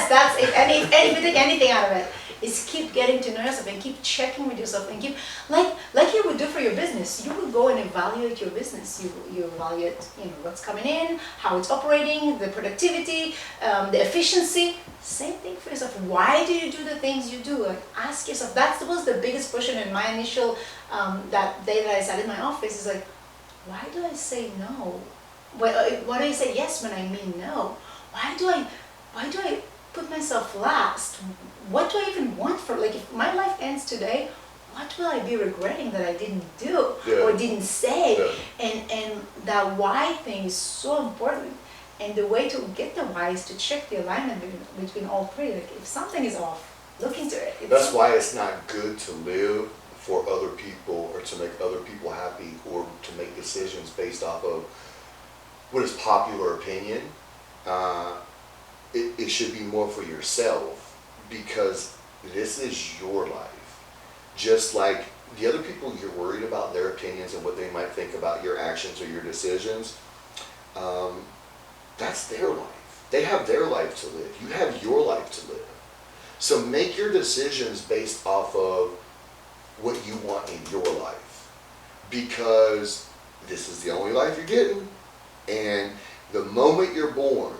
that's it. And if you take anything out of it, is keep getting to know yourself and keep checking with yourself and keep like you would do for your business? You would go and evaluate your business. You evaluate, what's coming in, how it's operating, the productivity, the efficiency. Same thing for yourself. Why do you do the things you do? Like, ask yourself. That was the biggest question in my initial, that day that I sat in my office, is like, why do I say no? Why do I say yes when I mean no? Why do I put myself last? What do I even want for, like, if my life ends today, what will I be regretting that I didn't do or didn't say? And that why thing is so important. And the way to get the why is to check the alignment between all three. Like, if something is off, look into it. That's why it's not good to live for other people or to make other people happy or to make decisions based off of what is popular opinion. It should be more for yourself, because this is your life. Just like the other people you're worried about their opinions and what they might think about your actions or your decisions, that's their life. They have their life to live. You have your life to live. So make your decisions based off of what you want in your life, because this is the only life you're getting. And the moment you're born,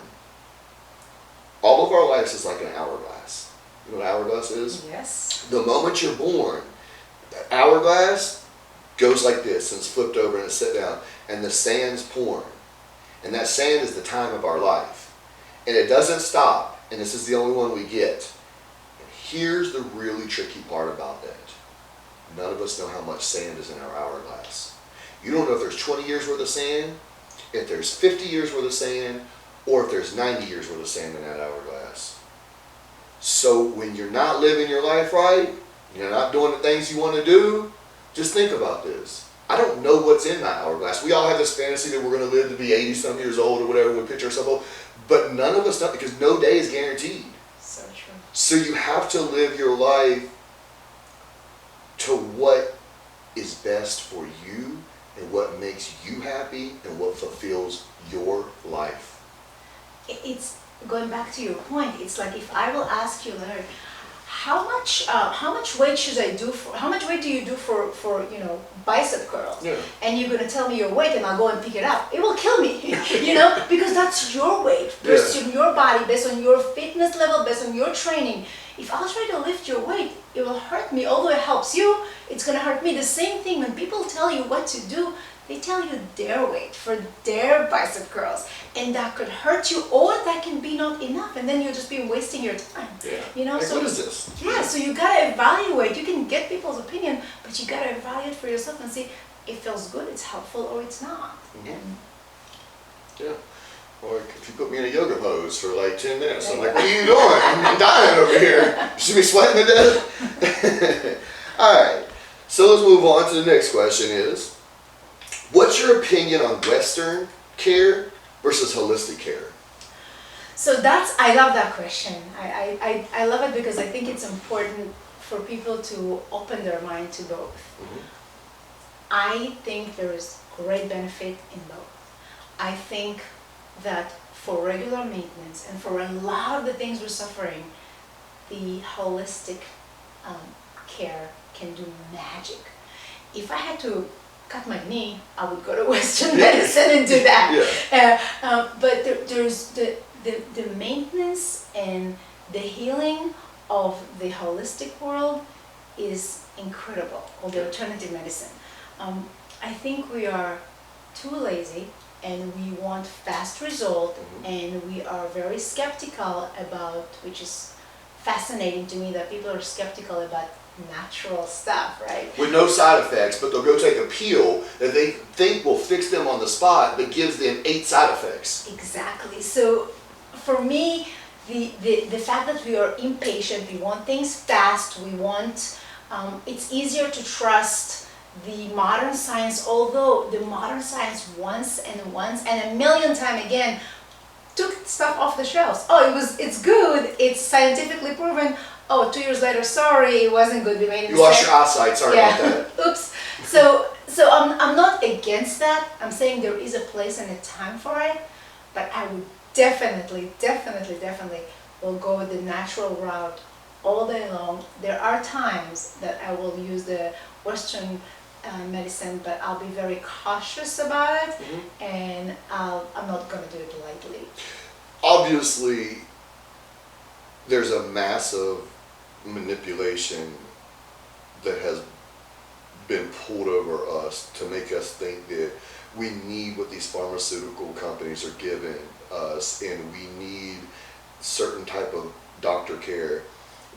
all of our lives is like an hourglass. You know what an hourglass is? Yes. The moment you're born, that hourglass goes like this, and it's flipped over and it's set down, and the sand's pouring. And that sand is the time of our life. And it doesn't stop, and this is the only one we get. And here's the really tricky part about that. None of us know how much sand is in our hourglass. You don't know if there's 20 years worth of sand, if there's 50 years worth of sand, or if there's 90 years worth of sand in that hourglass. So when you're not living your life right, you're not doing the things you want to do, just think about this. I don't know what's in my hourglass. We all have this fantasy that we're going to live to be 80-some years old or whatever, we picture ourselves old, but none of us know, because no day is guaranteed. So true. So you have to live your life to what is best for you and what makes you happy and what fulfills your life. It's going back to your point. It's like, if I will ask you, Larry, how much weight should I do for? How much weight do you do for bicep curls? Yeah. And you're gonna tell me your weight, and I'll go and pick it up. It will kill me, because that's your weight based on your body, based on your fitness level, based on your training. If I'll try to lift your weight, it will hurt me. Although it helps you, it's gonna hurt me. The same thing when people tell you what to do. They tell you their weight for their bicep curls, and that could hurt you, or that can be not enough, and then you'll just be wasting your time. Yeah. Like, So what is this? Yeah, so you gotta evaluate. You can get people's opinion, but you gotta evaluate for yourself and see it feels good, it's helpful, or it's not. Mm-hmm. Yeah. Or if you put me in a yoga pose for like 10 minutes, I'm like, There what you are you doing? I'm dying over here. You should be sweating to death. All right. So let's move on to the next question is, what's your opinion on Western care versus holistic care? So I love that question. I love it because I think it's important for people to open their mind to both. Mm-hmm. I think there is great benefit in both. I think that for regular maintenance and for a lot of the things we're suffering, the holistic care can do magic. If I had to cut my knee, I would go to Western medicine and do that. But there's the maintenance and the healing of the holistic world is incredible, or the alternative medicine. I think we are too lazy, and we want fast result, and we are very skeptical about, which is fascinating to me, that people are skeptical about natural stuff, right? With no side effects, but they'll go take a pill that they think will fix them on the spot, but gives them 8 side effects. Exactly. So for me, the fact that we are impatient, we want things fast, we want, it's easier to trust the modern science, although the modern science once and a million times again took stuff off the shelves. It's good, it's scientifically proven. 2 years later, sorry, it wasn't good. We made a mistake. You lost your eyesight. Sorry about that. Oops. So I'm not against that. I'm saying there is a place and a time for it, but I would definitely will go with the natural route all day long. There are times that I will use the Western medicine, but I'll be very cautious about it, Mhm. and I'm not going to do it lightly. Obviously, there's a massive manipulation that has been pulled over us to make us think that we need what these pharmaceutical companies are giving us, and we need certain type of doctor care.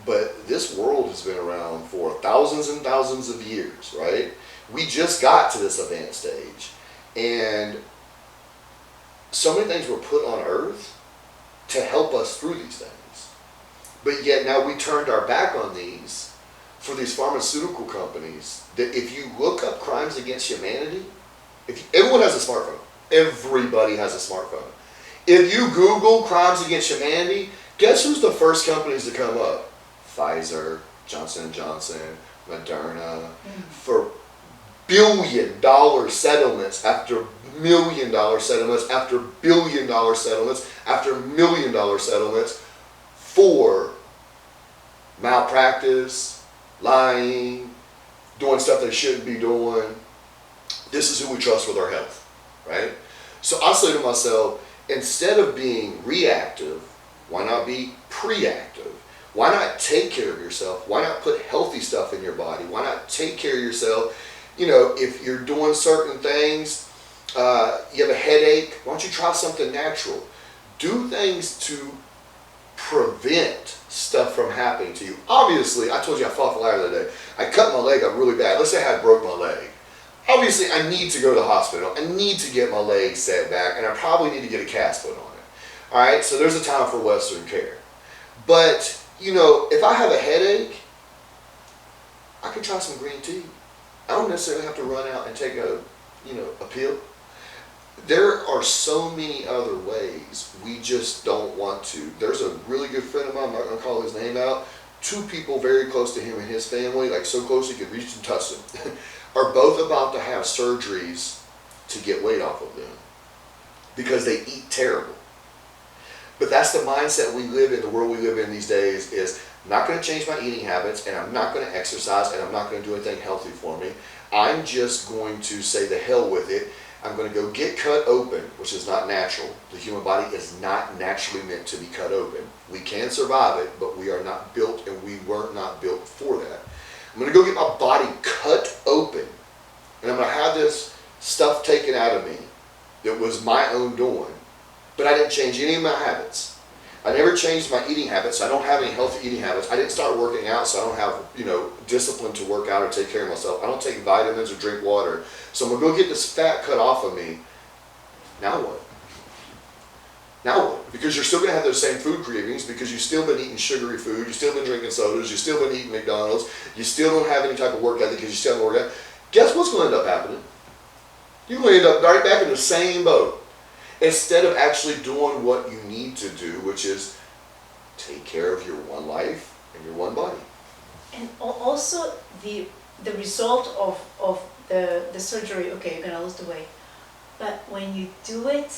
But this world has been around for thousands and thousands of years, right? We just got to this advanced stage, and so many things were put on earth to help us through these things. But yet now we turned our back on these for these pharmaceutical companies that if you look up crimes against humanity, everyone has a smartphone. Everybody has a smartphone. If you Google crimes against humanity, guess who's the first companies to come up? Pfizer, Johnson & Johnson, Moderna, for billion-dollar settlements after million-dollar settlements after billion-dollar settlements after million-dollar settlements for malpractice, lying, doing stuff they shouldn't be doing. This is who we trust with our health, right? So I say to myself, instead of being reactive, why not be preactive? Why not take care of yourself? Why not put healthy stuff in your body? Why not take care of yourself? You know, if you're doing certain things, you have a headache, why don't you try something natural? Do things to prevent stuff from happening to you. Obviously, I told you I fell off the ladder the other day. I cut my leg up really bad. Let's say I broke my leg. Obviously, I need to go to the hospital. I need to get my leg set back, and I probably need to get a cast put on it. All right, so there's a time for Western care. But, you know, if I have a headache, I can try some green tea. I don't necessarily have to run out and take a pill. There are so many other ways. We just don't want to. There's a really good friend of mine, I'm not going to call his name out. Two people very close to him and his family, like so close he could reach and touch them, are both about to have surgeries to get weight off of them because they eat terrible. But that's the mindset we live in, the world we live in these days is, I'm not going to change my eating habits, and I'm not going to exercise, and I'm not going to do anything healthy for me. I'm just going to say the hell with it. I'm going to go get cut open, which is not natural. The human body is not naturally meant to be cut open. We can survive it, but we are not built, and we were not built for that. I'm going to go get my body cut open, and I'm going to have this stuff taken out of me that was my own doing, but I didn't change any of my habits. I never changed my eating habits. I don't have any healthy eating habits. I didn't start working out, so I don't have, discipline to work out or take care of myself. I don't take vitamins or drink water. So I'm going to go get this fat cut off of me. Now what? Now what? Because you're still going to have those same food cravings because you've still been eating sugary food, you've still been drinking sodas, you've still been eating McDonald's, you still don't have any type of work ethic because you still haven't worked out. Guess what's going to end up happening? You're going to end up right back in the same boat. Instead of actually doing what you need to do, which is take care of your one life and your one body. And also the result of the surgery, okay, you're gonna lose the weight. But when you do it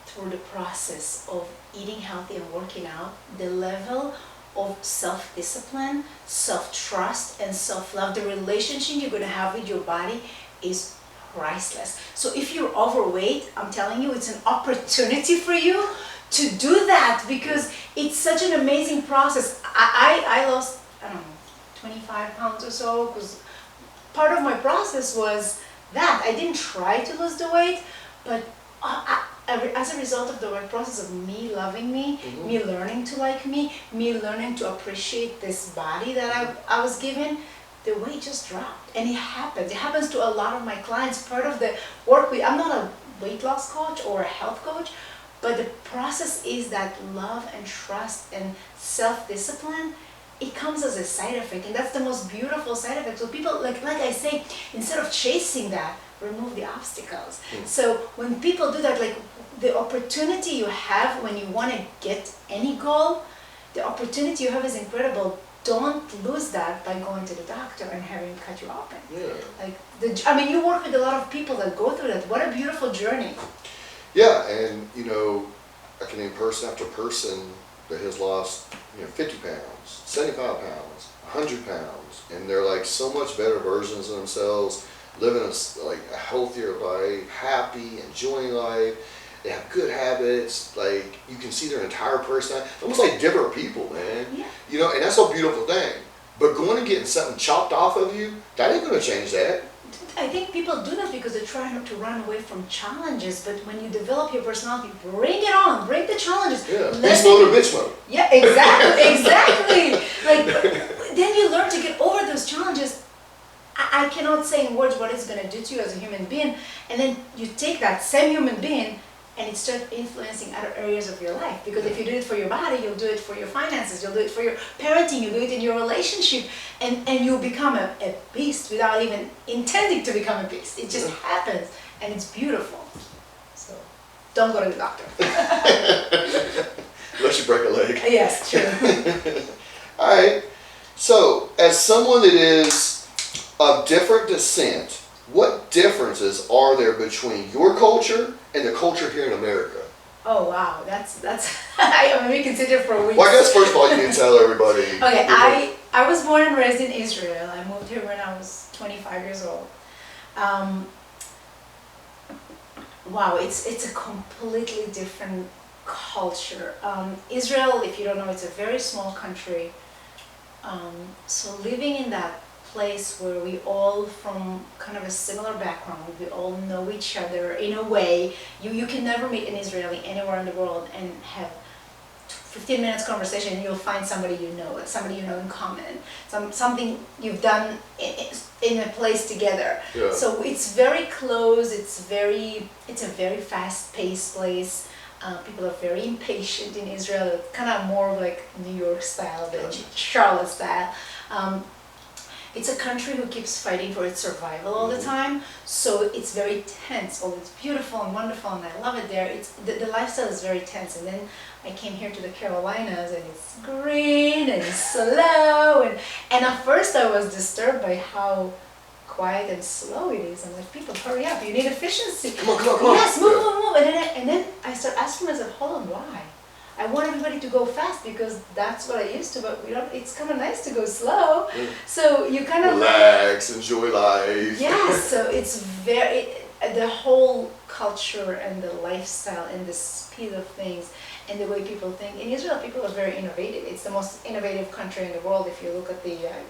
through the process of eating healthy and working out, the level of self-discipline, self-trust, and self-love, the relationship you're gonna have with your body is priceless. So if you're overweight, I'm telling you, it's an opportunity for you to do that because it's such an amazing process. I lost, I don't know, 25 pounds or so because part of my process was that. I didn't try to lose the weight, but as a result of the work process of me loving me, me learning to like me learning to appreciate this body that I was given, the weight just dropped. And it happens. It happens to a lot of my clients. Part of the work I'm not a weight loss coach or a health coach, but the process is that love and trust and self-discipline, it comes as a side effect. And that's the most beautiful side effect. So people, like I say, instead of chasing that, remove the obstacles. So when people do that, like the opportunity you have when you want to get any goal, the opportunity you have is incredible. Don't lose that by going to the doctor and having him cut you open. Yeah. You work with a lot of people that go through that. What a beautiful journey. Yeah, and I can name person after person that has lost 50 pounds, 75 pounds, 100 pounds, and they're like so much better versions of themselves, living like a healthier life, happy, enjoying life. They have good habits. Like you can see their entire personality, almost like different people, man. Yeah. You know, and that's a beautiful thing. But going and getting something chopped off of you, that ain't gonna change that. I think people do that because they're trying to run away from challenges. But when you develop your personality, bring it on, bring the challenges. Yeah, beast mode or bitch mode. Yeah, exactly, exactly. Like then you learn to get over those challenges. I cannot say in words what it's going to do to you as a human being, and then you take that same human being and it starts influencing other areas of your life. Because if you do it for your body, you'll do it for your finances, you'll do it for your parenting, you'll do it in your relationship, and you'll become a beast without even intending to become a beast. It just happens, and it's beautiful. So don't go to the doctor. Unless you break a leg. Yes, true. All right. So, as someone that is of different descent, what differences are there between your culture and the culture here in America? Oh wow, that's I mean we can sit here for weeks. Well, I guess first of all you need to tell everybody. Okay, I was born and raised in Israel. I moved here when I was 25 years old. Wow, it's a completely different culture. Israel, if you don't know, it's a very small country. So living in that place where we all from kind of a similar background, we all know each other in a way. You can never meet an Israeli anywhere in the world and have 15 minutes conversation and you'll find somebody you know, somebody you know in common, something you've done in a place together. Yeah. So it's very close, it's a very fast-paced place. People are very impatient in Israel. It's kind of more like New York style than Charlotte style. It's a country who keeps fighting for its survival all the time, so it's very tense. Oh, it's beautiful and wonderful, and I love it there. It's the lifestyle is very tense. And then I came here to the Carolinas, and it's green and slow. And at first I was disturbed by how quiet and slow it is. I'm like, people, hurry up! You need efficiency. Come on. Yes, move. And then I start asking myself, hold on, why? I want everybody to go fast because that's what I used to, but we don't. It's kind of nice to go slow. So you kind of relax, enjoy life. Yeah. So it's the whole culture and the lifestyle and the speed of things and the way people think. In Israel, people are very innovative. It's the most innovative country in the world. If you look at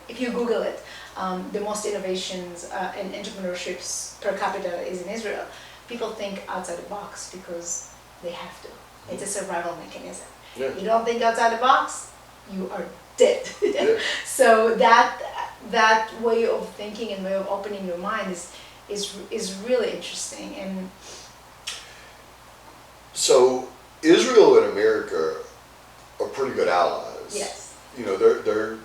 if you Google it, the most innovations and entrepreneurships per capita is in Israel. People think outside the box because they have to. It's a survival mechanism. Yeah. You don't think outside the box, you are dead. Yeah. So that way of thinking and way of opening your mind is really interesting. And so Israel and America are pretty good allies. yes, You know, they're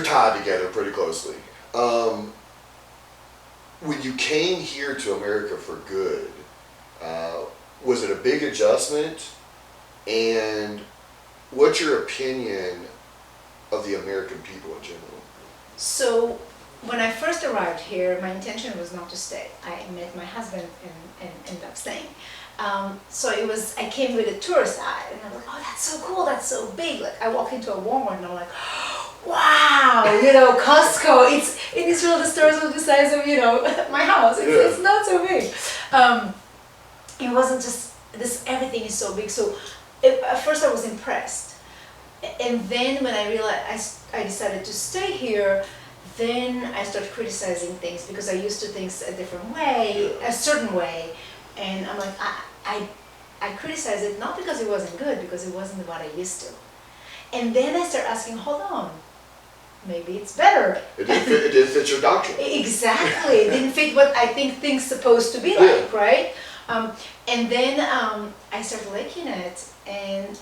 tied together pretty closely. When you came here to America for good, was it a big adjustment? And what's your opinion of the American people in general? so when I first arrived here, my intention was not to stay. I met my husband and ended up staying. So I came with a tourist eye, and I'm like, oh, that's so cool, that's so big. Like I walk into a Walmart and I'm like, wow, Costco. It's in Israel, the stores are the size of my house. It's not so big. It wasn't just this. Everything is so big. So at first I was impressed, and then when I realized I decided to stay here, then I started criticizing things because I used to things a different way, a certain way, and I'm like I criticized it not because it wasn't good, because it wasn't what I used to, and then I started asking, hold on. Maybe it's better. It didn't fit your doctrine. Exactly. It didn't fit what I think things supposed to be like, right? And then I started liking it, and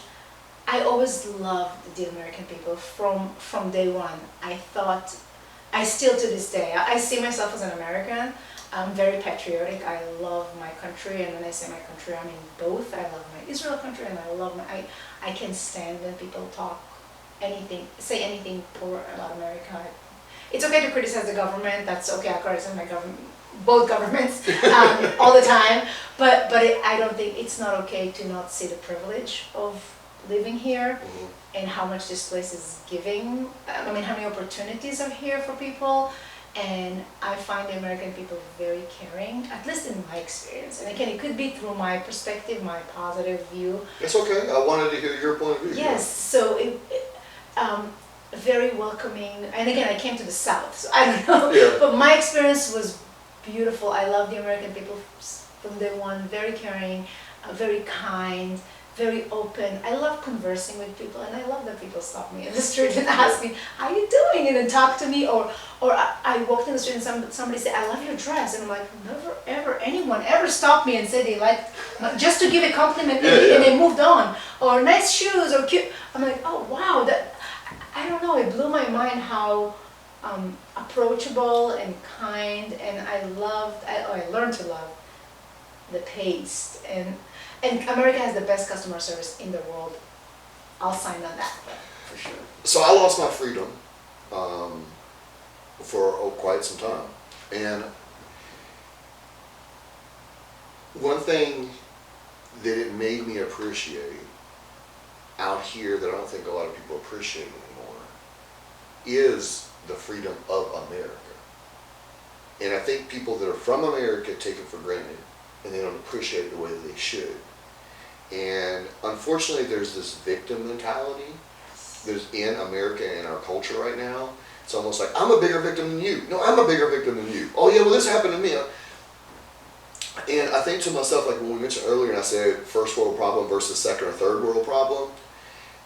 I always loved the American people from day one. I still to this day, I see myself as an American. I'm very patriotic. I love my country, and when I say my country, I mean both. I love my Israel country, and I can stand when people say anything poor about America. It's okay to criticize the government. That's okay. I criticize my government, both governments, all the time. But I don't think it's not okay to not see the privilege of living here. and how much this place is giving. I mean, how many opportunities are here for people. And I find the American people very caring, at least in my experience. And again, it could be through my perspective, my positive view. It's okay. I wanted to hear your point of view. Yes, so very welcoming. And again, I came to the South, so I don't know. Yeah. But my experience was beautiful. I love the American people from day one. Very caring, very kind, very open. I love conversing with people, and I love that people stop me in the street and ask me, "How you doing?" and then talk to me. Or I walked in the street and somebody said, "I love your dress," and I'm like, never ever anyone ever stopped me and said they liked, just to give a compliment, and they moved on. Or nice shoes, or cute. I'm like, oh wow, that, I don't know. It blew my mind how approachable and kind, and I learned to love the taste, and America has the best customer service in the world. I'll sign on that, for sure. So I lost my freedom for quite some time. And one thing that it made me appreciate out here that I don't think a lot of people appreciate anymore is the freedom of America. And I think people that are from America take it for granted, and they don't appreciate it the way that they should. And unfortunately, there's this victim mentality that's in America and our culture right now. It's almost like, I'm a bigger victim than you. No, I'm a bigger victim than you. Oh yeah, well this happened to me. And I think to myself, like when we mentioned earlier, and I said first world problem versus second or third world problem.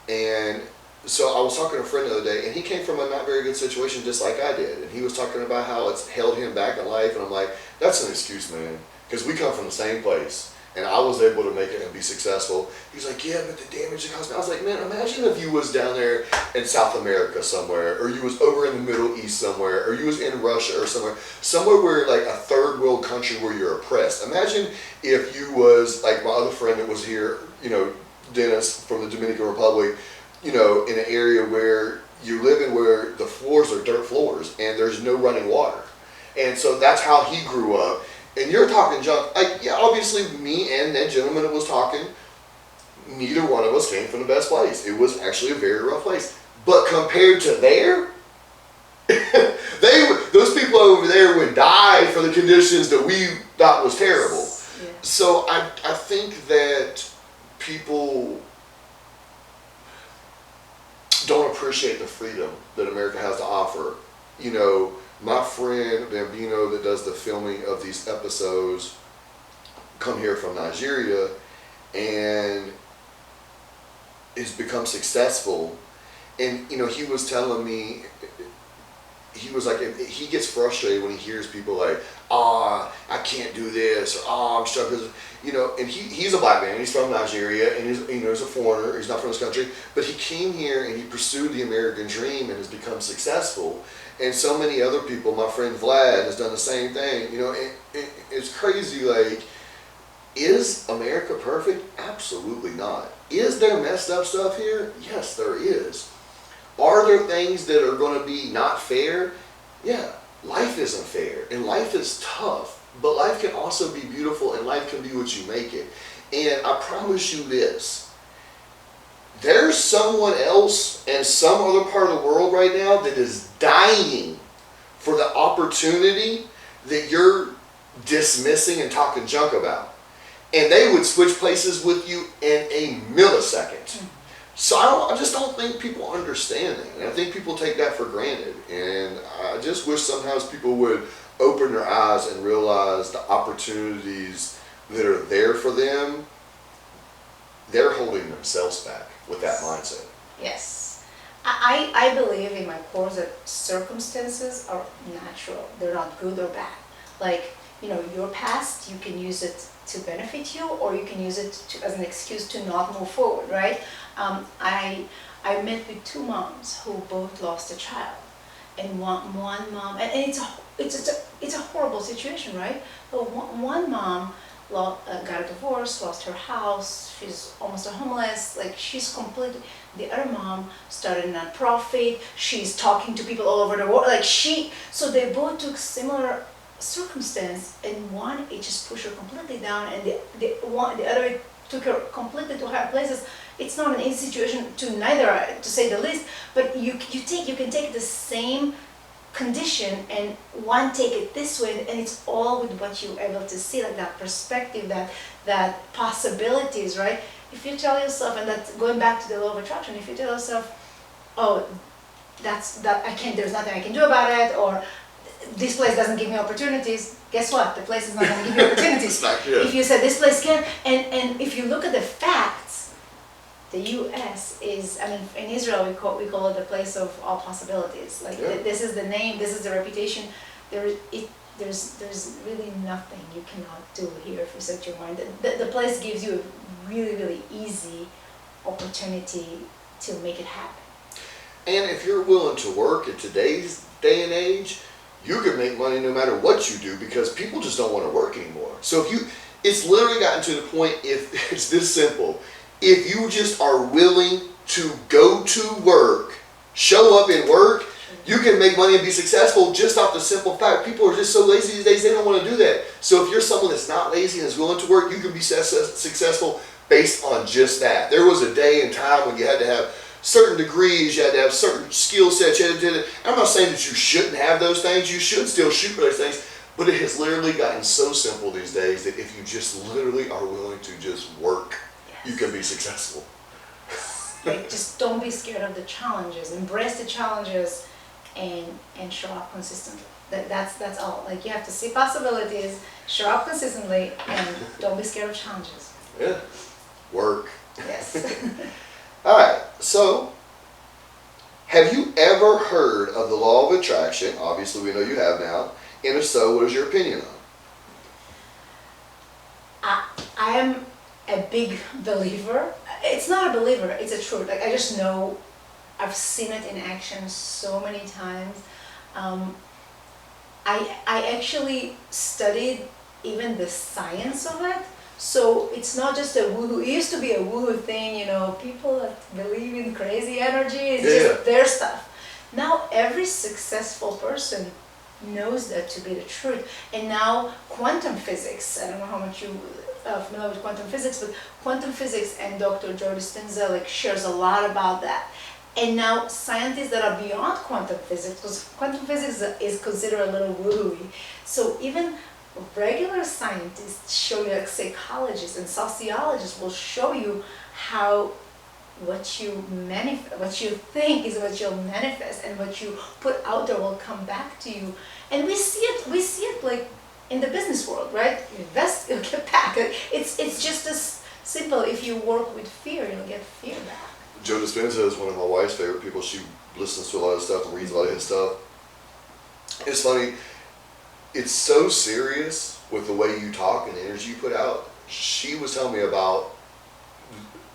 And so I was talking to a friend the other day, and he came from a not very good situation just like I did. And he was talking about how it's held him back in life. And I'm like, that's an excuse, man. Because we come from the same place. And I was able to make it and be successful. He's like, yeah, but the damage it caused me. I was like, man, imagine if you was down there in South America somewhere, or you was over in the Middle East somewhere, or you was in Russia or somewhere where like a third world country where you're oppressed. Imagine if you was like my other friend that was here, Dennis from the Dominican Republic, in an area where you live in where the floors are dirt floors and there's no running water. And so that's how he grew up. And you're talking junk. Yeah, obviously me and that gentleman that was talking, neither one of us came from the best place. It was actually a very rough place. But compared to there, those people over there would die for the conditions that we thought was terrible. Yeah. So I think that people don't appreciate the freedom that America has to offer. My friend Bambino that does the filming of these episodes come here from Nigeria and has become successful. And he was telling me, he was like, he gets frustrated when he hears people like, I can't do this, or I'm struggling, and he's a black man, he's from Nigeria, and he's a foreigner, he's not from this country, but he came here and he pursued the American dream and has become successful. And so many other people, my friend Vlad has done the same thing, it's crazy, like, is America perfect? Absolutely not. Is there messed up stuff here? Yes, there is. Are there things that are going to be not fair? Yeah, life isn't fair and life is tough, but life can also be beautiful and life can be what you make it. And I promise you this, there's someone else in some other part of the world right now that is dying for the opportunity that you're dismissing and talking junk about. And they would switch places with you in a millisecond. So I just don't think people understand that. And I think people take that for granted. And I just wish sometimes people would open their eyes and realize the opportunities that are there for them. They're holding themselves back with that mindset. Yes. I believe in my core that circumstances are natural. They're not good or bad. Like, your past, you can use it to benefit you, or you can use it as an excuse to not move forward, right? I met with two moms who both lost a child, and one mom, and it's a horrible situation, right? But one mom got a divorce, lost her house, she's almost homeless, like she's completely. The other mom started a non-profit, she's talking to people all over the world, so they both took similar circumstance, and one, it just pushed her completely down, and the other, it took her completely to higher places. it's not an easy situation to neither, to say the least, but you can take the same condition and one take it this way, and it's all with what you're able to see, like that perspective, that possibilities, right? If you tell yourself, and that's going back to the law of attraction, if you tell yourself, oh, there's nothing I can do about it, or this place doesn't give me opportunities, guess what? The place is not going to give you opportunities. If you said this place can, and if you look at the facts, the U.S. is, I mean, in Israel we call it the place of all possibilities. Like this is the name, this is the reputation. There's really nothing you cannot do here if you set your mind. The place gives you a really, really easy opportunity to make it happen. And if you're willing to work in today's day and age, you can make money no matter what you do, because people just don't want to work anymore. So it's literally gotten to the point, if it's this simple, if you just are willing to go to work, show up and work, you can make money and be successful just off the simple fact. People are just so lazy these days, they don't want to do that. So if you're someone that's not lazy and is willing to work, you can be successful based on just that. There was a day and time when you had to have certain degrees, you had to have certain skill sets, I'm not saying that you shouldn't have those things, you should still shoot for those things, but it has literally gotten so simple these days that if you just literally are willing to just work, you can be successful. Like, just don't be scared of the challenges, embrace the challenges, and show up consistently. That's all. Like, you have to see possibilities, show up consistently, and don't be scared of challenges. Yeah, work. Yes. All right, so have you ever heard of the law of attraction? Obviously, we know you have now. And if so, what is your opinion on it? I am a big believer. It's not a believer, it's a truth. Like, I just know, I've seen it in action so many times. I actually studied even the science of it. So it's not just a woohoo. It used to be a woohoo thing, you know, people that believe in crazy energy, it's just their stuff. Now every successful person knows that to be the truth. And now quantum physics, I don't know how much you are familiar with quantum physics, but quantum physics and Dr. Joe Dispenza shares a lot about that. And now scientists that are beyond quantum physics, because quantum physics is considered a little woo-y. So even regular scientists show you, like psychologists and sociologists will show you how what you think is what you'll manifest, and what you put out there will come back to you. And we see it like in the business world, right? You invest, you'll get back. It's just as simple. If you work with fear, you'll get fear back. Joe Dispenza is one of my wife's favorite people. She listens to a lot of stuff and reads a lot of his stuff. It's funny. It's so serious with the way you talk and the energy you put out. She was telling me about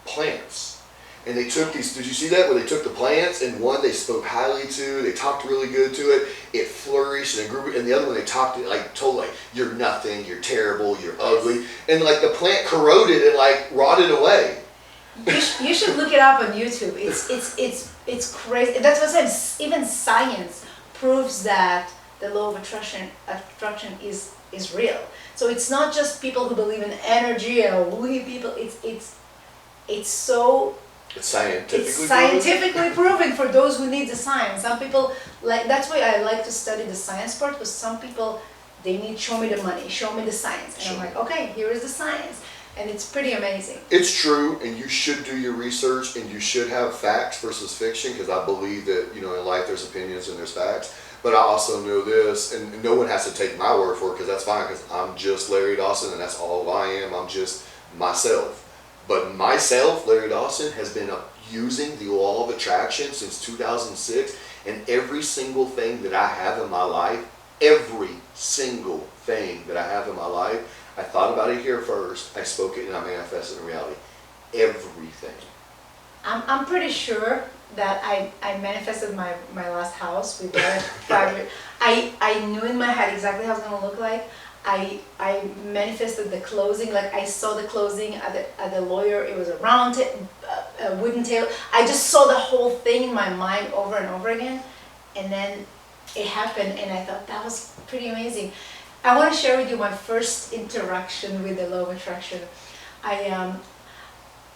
plants. And they took these, did you see that? Where they took the plants, and one they spoke highly to, they talked really good to it, it flourished and it grew, and the other one they talked, told you're nothing, you're terrible, you're ugly. And the plant corroded and rotted away. You should look it up on YouTube. It's crazy. That's what I'm saying. Even science proves that the law of attraction is real. So it's not just people who believe in energy or woohoo people. It's scientifically proven for those who need the science. Some people that's why I like to study the science part, because some people, they need, show me the money, show me the science, and I'm like, okay, here is the science. And it's pretty amazing. It's true, and you should do your research, and you should have facts versus fiction, because I believe that, in life there's opinions and there's facts. But I also know this, and no one has to take my word for it, because that's fine, because I'm just Larry Dawson, and that's all I am. I'm just myself. But myself, Larry Dawson, has been using the law of attraction since 2006, and every single thing that I have in my life, I thought about it here first, I spoke it, and I manifested in reality. Everything. I'm pretty sure that I manifested my last house. We bought it 5 years. I knew in my head exactly how it's going to look like. I manifested the closing, I saw the closing at the lawyer. It was a round a wooden table. I just saw the whole thing in my mind over and over again, and then it happened, and I thought that was pretty amazing. I want to share with you my first interaction with the law of attraction.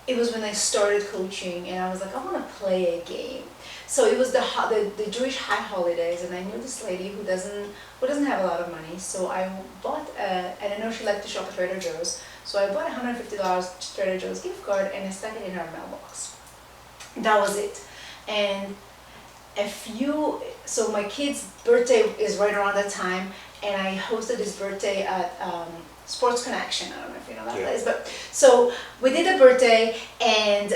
it was when I started coaching, and I was like, I want to play a game. So it was the Jewish high holidays, and I knew this lady who doesn't have a lot of money. So I bought and I know she liked to shop at Trader Joe's. So I bought a $150 Trader Joe's gift card, and I stuck it in her mailbox. That was it. And so my kid's birthday is right around that time, and I hosted his birthday at Sports Connection. I don't know if you know that place, but so we did the birthday, and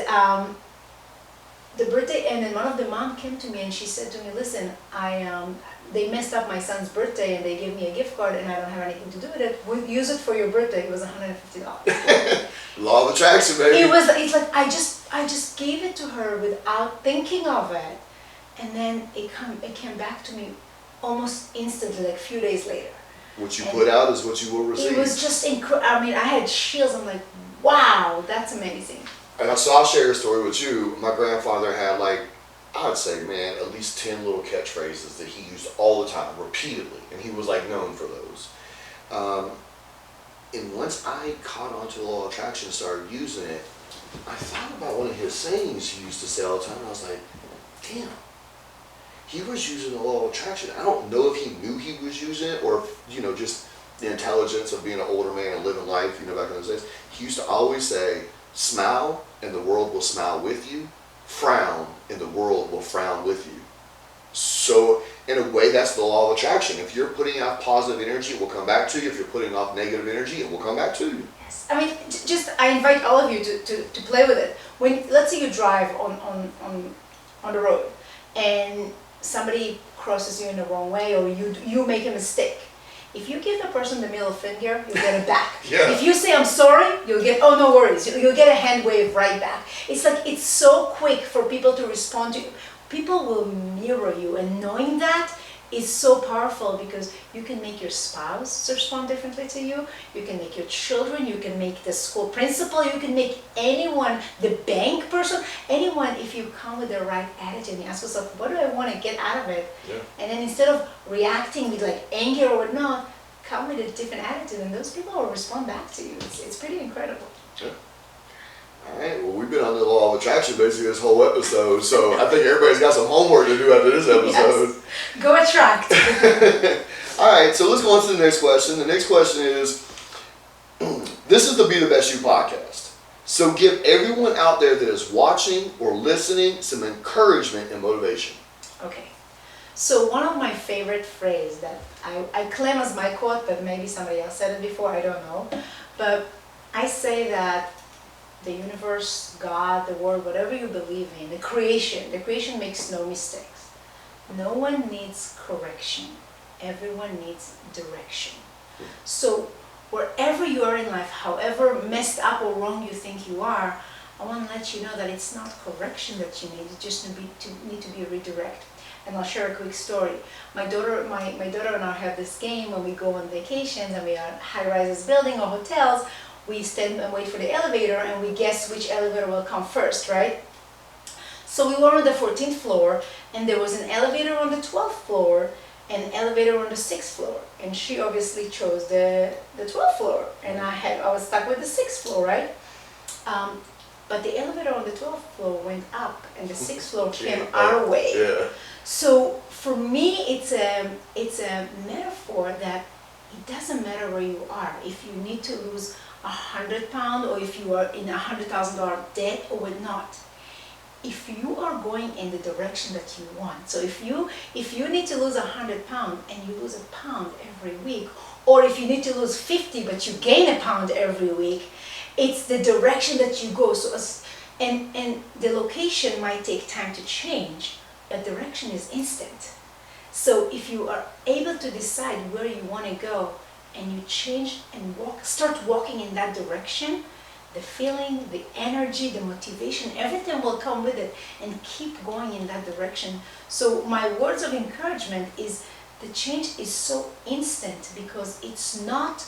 then one of the mom came to me and she said to me, listen, they messed up my son's birthday and they gave me a gift card and I don't have anything to do with it. We'll use it for your birthday. It was $150. Law of attraction, baby. It's like I just gave it to her without thinking of it, and then it came back to me almost instantly, like a few days later. What you put out is what you will receive. It was just incredible. I mean, I had chills. I'm like, wow, that's amazing. And so I'll share a story with you. My grandfather had I'd say, man, at least 10 little catchphrases that he used all the time, repeatedly. And he was known for those. And once I caught on to the law of attraction and started using it, I thought about one of his sayings he used to say all the time. And I was like, damn, he was using the law of attraction. I don't know if he knew he was using it or, just the intelligence of being an older man and living life, back in those days. He used to always say, smile and the world will smile with you. Frown and the world will frown with you. So in a way, that's the law of attraction. If you're putting out positive energy, it will come back to you. If you're putting off negative energy, it will come back to you. Yes. I mean, I invite all of you to play with it. Let's say you drive on the road and somebody crosses you in the wrong way, or you make a mistake. If you give the person the middle finger, you'll get it back. Yeah. If you say, I'm sorry, you'll get, oh, no worries. You'll get a hand wave right back. It's so quick for people to respond to you. People will mirror you, and knowing that is so powerful, because you can make your spouse respond differently to you. You can make your children, you can make the school principal, you can make anyone, the bank person, anyone, if you come with the right attitude and you ask yourself, what do I want to get out of it? Yeah. And then instead of reacting with anger or whatnot, come with a different attitude, and those people will respond back to you. It's pretty incredible. Yeah. All right, well, we've been on the law of attraction basically this whole episode, so I think everybody's got some homework to do after this episode. Yes. Go attract. All right, so let's go on to the next question. The next question is, this is the Be the Best You podcast. So give everyone out there that is watching or listening some encouragement and motivation. Okay. So one of my favorite phrases that I claim as my quote, but maybe somebody else said it before, I don't know. But I say that the universe, God, the world, whatever you believe in, the creation makes no mistakes. No one needs correction. Everyone needs direction. So wherever you are in life, however messed up or wrong you think you are, I want to let you know that it's not correction that you need. You just need to be redirected. And I'll share a quick story. My daughter and I have this game when we go on vacations and we are high-rises building or hotels. We stand and wait for the elevator and we guess which elevator will come first, right? So we were on the 14th floor and there was an elevator on the 12th floor and an elevator on the 6th floor. And she obviously chose the 12th floor, and I was stuck with the 6th floor, right? But the elevator on the 12th floor went up and the 6th floor came our way. Yeah. So for me, it's a metaphor that it doesn't matter where you are. If you need to lose 100 pounds, or if you are in $100,000 debt or whatnot, if you are going in the direction that you want, so if you need to lose 100 pounds and you lose a pound every week, or if you need to lose 50 but you gain a pound every week, it's the direction that you go. So and the location might take time to change, but direction is instant. So if you are able to decide where you want to go and you change and start walking in that direction, the feeling, the energy, the motivation, everything will come with it, and keep going in that direction. So my words of encouragement is the change is so instant, because it's not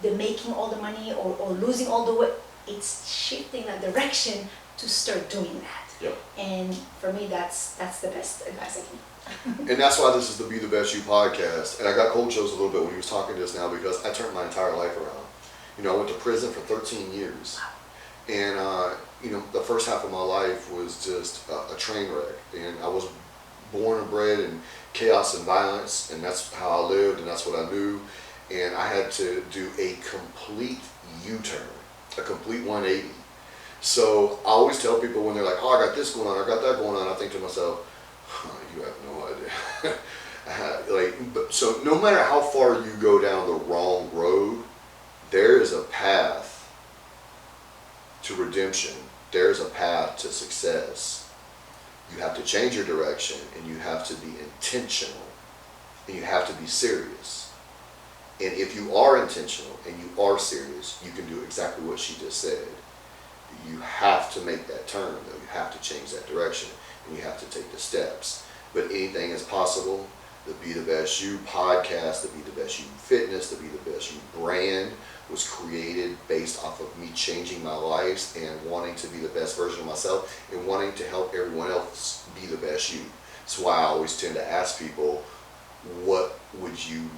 the making all the money or losing all the weight. It's shifting that direction to start doing that. Yep. And for me, that's the best advice I can. And that's why this is the Be the Best You podcast. And I got cold chills a little bit when he was talking to us now, because I turned my entire life around. I went to prison for 13 years. And the first half of my life was just a train wreck, and I was born and bred in chaos and violence, and that's how I lived, and that's what I knew. And I had to do a complete U-turn, a complete 180. So I always tell people when they're like, "Oh, I got this going on, I got that going on," I think to myself, "You have no idea." So no matter how far you go down the wrong road, there is a path to redemption. There's a path to success. You have to change your direction, and you have to be intentional, and you have to be serious. And if you are intentional and you are serious, you can do exactly what she just said. You have to make that turn, though. You have to change that direction, and you have to take the steps. But anything is possible. The Be the Best You podcast, the Be the Best You fitness, the Be the Best You brand was created based off of me changing my life and wanting to be the best version of myself and wanting to help everyone else be the best you. That's why I always tend to ask people, what would you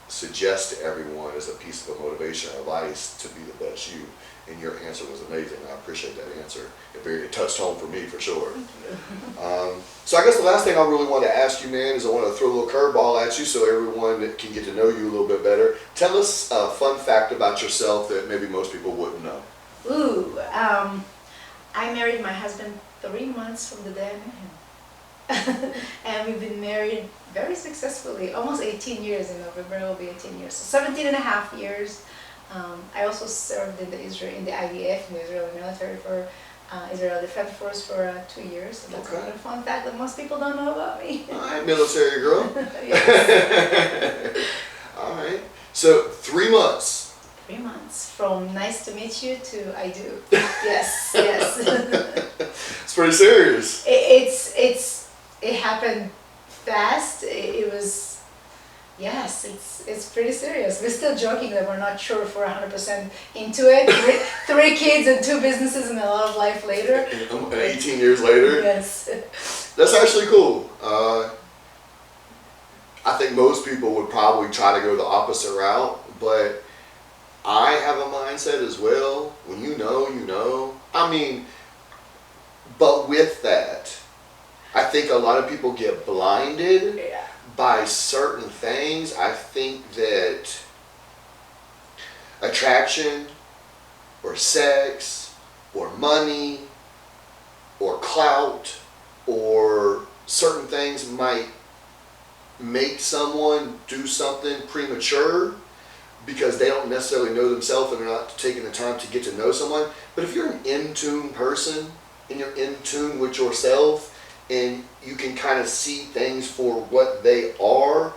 suggest to everyone as a piece of motivation or advice to be the best you? And your answer was amazing. I appreciate that answer. It touched home for me for sure. So I guess the last thing I really want to ask you, man, is I want to throw a little curveball at you so everyone can get to know you a little bit better. Tell us a fun fact about yourself that maybe most people wouldn't know. Ooh, I married my husband 3 months from the day I met him. And we've been married very successfully, almost 18 years. In November it will be 18 years. So 17 and a half years. I also served in the IDF, in the Israeli military, for Israel Defense Force for 2 years. So that's another fun fact that most people don't know about me. All right, military girl. All right. So 3 months. 3 months, from nice to meet you to I do. Yes, yes. It's pretty serious. It happened fast. It was. Yes, it's pretty serious. We're still joking that we're not sure if we're 100% into it. 3 kids and 2 businesses and a lot of life later. 18 years later? Yes. That's actually cool. I think most people would probably try to go the opposite route, but I have a mindset as well. When you know, you know. I mean, but with that, I think a lot of people get blinded. Yeah. By certain things. I think that attraction or sex or money or clout or certain things might make someone do something premature because they don't necessarily know themselves and they're not taking the time to get to know someone. But if you're an in-tune person and you're in tune with yourself and you can kind of see things for what they are,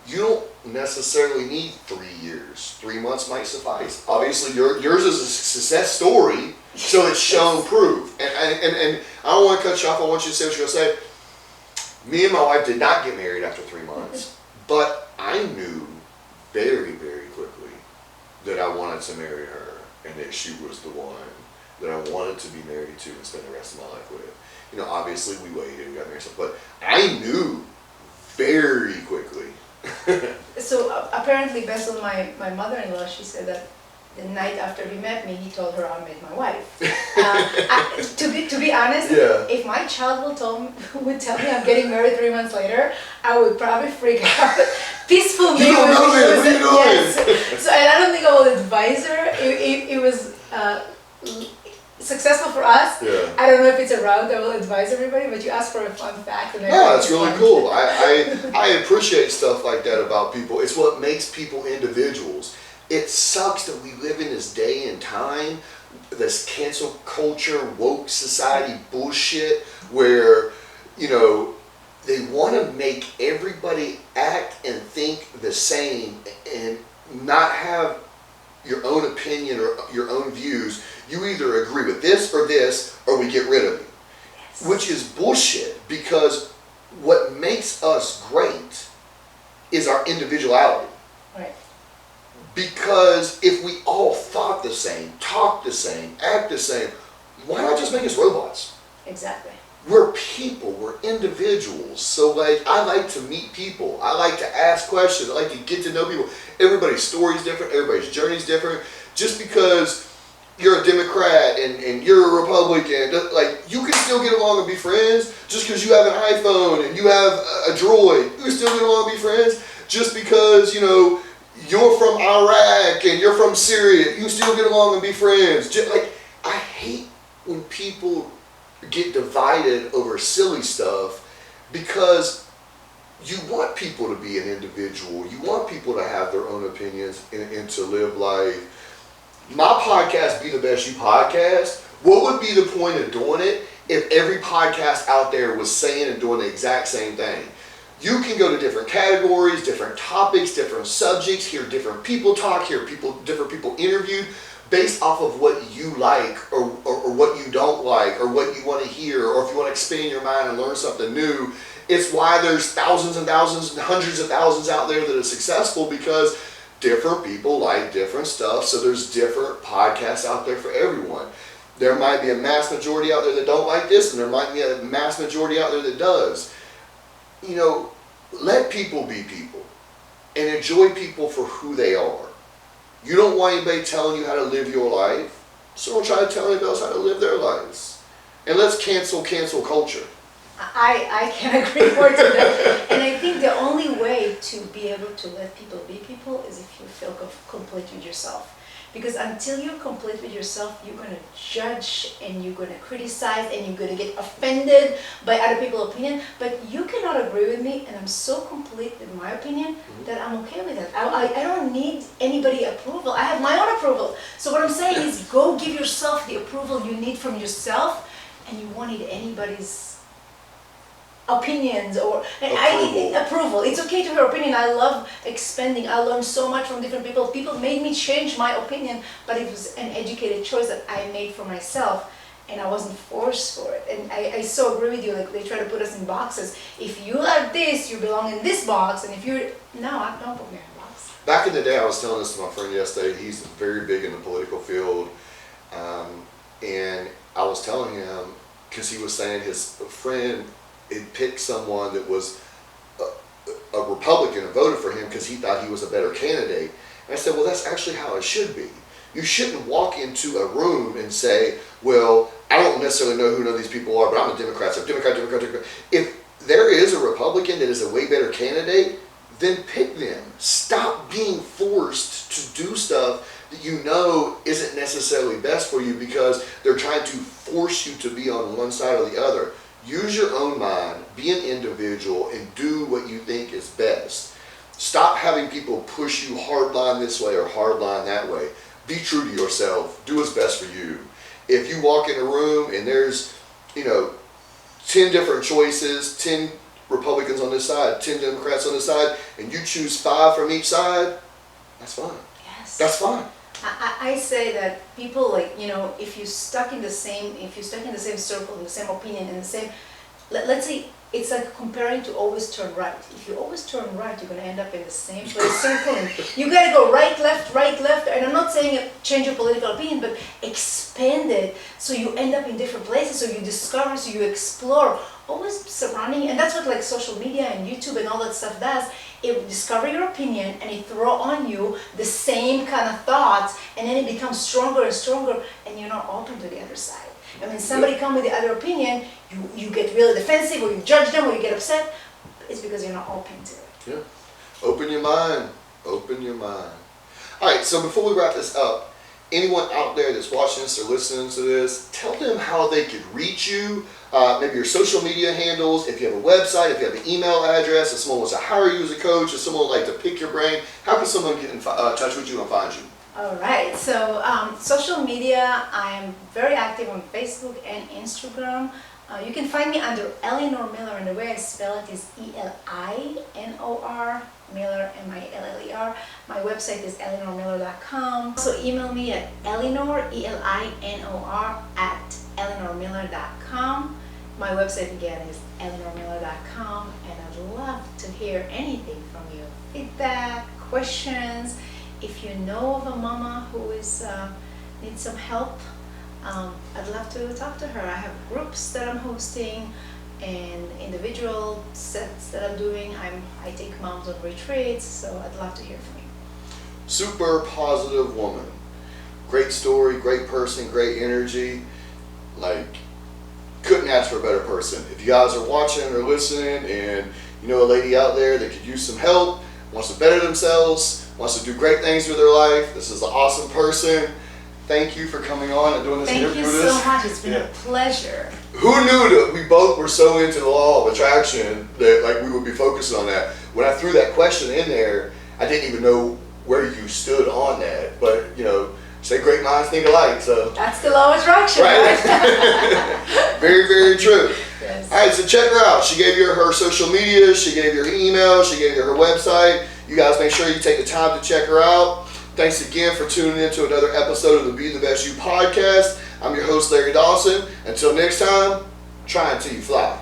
you don't necessarily need 3 years. 3 months might suffice. Obviously, yours is a success story, so it's shown proof. And I don't want to cut you off. I want you to say what you're going to say. Me and my wife did not get married after 3 months, but I knew very, very quickly that I wanted to marry her and that she was the one that I wanted to be married to and spend the rest of my life with. Obviously we waited, we got married, but I knew very quickly. So apparently, based on my mother-in-law, she said that the night after he met me, he told her I met my wife. To be honest, yeah. If my child would tell me I'm getting married 3 months later, I would probably freak out. Peaceful me. You don't know me. What are you doing? Yes. So, and I don't think I would advise her. It was successful for us. Yeah. I don't know if it's a route that will advise everybody, but you asked for a fun fact. And no, it's really cool. I appreciate stuff like that about people. It's what makes people individuals. It sucks that we live in this day and time, this cancel culture, woke society bullshit, where, they want to make everybody act and think the same and not have your own opinion or your own views. You either agree with this, or we get rid of you. Yes. Which is bullshit, because what makes us great is our individuality. Right. Because if we all thought the same, talked the same, act the same, why not just make us robots? Exactly. We're people, we're individuals. So I like to meet people. I like to ask questions. I like to get to know people. Everybody's story is different. Everybody's journey is different. Just because you're a Democrat and you're a Republican. Like, you can still get along and be friends just because you have an iPhone and you have a Droid. You can still get along and be friends just because, you know, you're from Iraq and you're from Syria. You can still get along and be friends. Just, like, I hate when people get divided over silly stuff because you want people to be an individual. You want people to have their own opinions and to live life. My podcast, Be the Best You Podcast, what would be the point of doing it if every podcast out there was saying and doing the exact same thing? You can go to different categories, different topics, different subjects, hear different people talk, hear different people interviewed based off of what you like or what you don't like or what you want to hear, or if you want to expand your mind and learn something new. It's why there's thousands and thousands and hundreds of thousands out there that are successful, because different people like different stuff, so there's different podcasts out there for everyone. There might be a mass majority out there that don't like this, and there might be a mass majority out there that does. You know, let people be people and enjoy people for who they are. You don't want anybody telling you how to live your life, so don't try to tell anybody else how to live their lives. And let's cancel culture. I can agree more to that. And I think the only way to be able to let people be people is if you feel complete with yourself. Because until you're complete with yourself, you're going to judge and you're going to criticize and you're going to get offended by other people's opinion. But you cannot agree with me, and I'm so complete with my opinion that I'm okay with it. I don't need anybody approval. I have my own approval. So what I'm saying is, go give yourself the approval you need from yourself, and you won't need anybody's opinions or approval. It's okay to hear opinion. I love expanding. I learned so much from different people. People made me change my opinion, but it was an educated choice that I made for myself, and I wasn't forced for it. And I so agree with you. Like, they try to put us in boxes. If you like this, you belong in this box, and if you're I don't put me in a box. Back in the day, I was telling this to my friend yesterday. He's very big in the political field, and I was telling him, because he was saying his friend had picked someone that was a Republican and voted for him because he thought he was a better candidate. And I said, well, that's actually how it should be. You shouldn't walk into a room and say, well, I don't necessarily know who none of these people are, but I'm a Democrat, so Democrat. If there is a Republican that is a way better candidate, then pick them. Stop being forced to do stuff that you know isn't necessarily best for you because they're trying to force you to be on one side or the other. Use your own mind, be an individual, and do what you think is best. Stop having people push you hardline this way or hardline that way. Be true to yourself. Do what's best for you. If you walk in a room and there's, 10 different choices, 10 Republicans on this side, 10 Democrats on this side, and you choose 5 from each side, that's fine. Yes. That's fine. I say that people, if you're stuck in the same circle, in the same opinion, in the same, let's say, it's like comparing to always turn right. If you always turn right, you're going to end up in the same place, circling. You got to go right, left, and I'm not saying change your political opinion, but expand it so you end up in different places, so you discover, so you explore, always surrounding, and that's what like social media and YouTube and all that stuff does. It discover your opinion and it throw on you the same kind of thoughts, and then it becomes stronger and stronger, and you're not open to the other side. I mean, somebody come with the other opinion, you get really defensive, or you judge them, or you get upset. It's because you're not open to it. Yeah. Open your mind. Open your mind. All right, so before we wrap this up, anyone out there that's watching this or listening to this, tell them how they could reach you, maybe your social media handles, if you have a website, if you have an email address, if someone wants to hire you as a coach, if someone would like to pick your brain, how can someone get in touch with you and find you? All right, so social media, I'm very active on Facebook and Instagram. You can find me under Elinor Miller, and the way I spell it is Elinor, Miller, Miller. My website is elinormiller.com. Also email me at Elinor, Elinor, at elinormiller.com. My website again is elinormiller.com, and I'd love to hear anything from you. Feedback, questions. If you know of a mama who is needs some help, I'd love to talk to her. I have groups that I'm hosting and individual sets that I'm doing. I take moms on retreats, so I'd love to hear from you. Super positive woman. great story, great person, great energy. Like, couldn't ask for a better person. If you guys are watching or listening and you know a lady out there that could use some help, wants to better themselves, wants to do great things with their life, this is an awesome person. Thank you for coming on and doing this interview with us. Thank you so much. It's been a pleasure. Who knew that we both were so into the law of attraction that like we would be focusing on that? When I threw that question in there, I didn't even know where you stood on that. But, you know, say great minds think alike. So That's the law of attraction, right? Very, very true. Yes. All right, so check her out. She gave you her social media. She gave you her email. She gave you her website. You guys make sure you take the time to check her out. Thanks again for tuning in to another episode of the Be the Best You podcast. I'm your host, Larry Dawson. Until next time, try until you fly.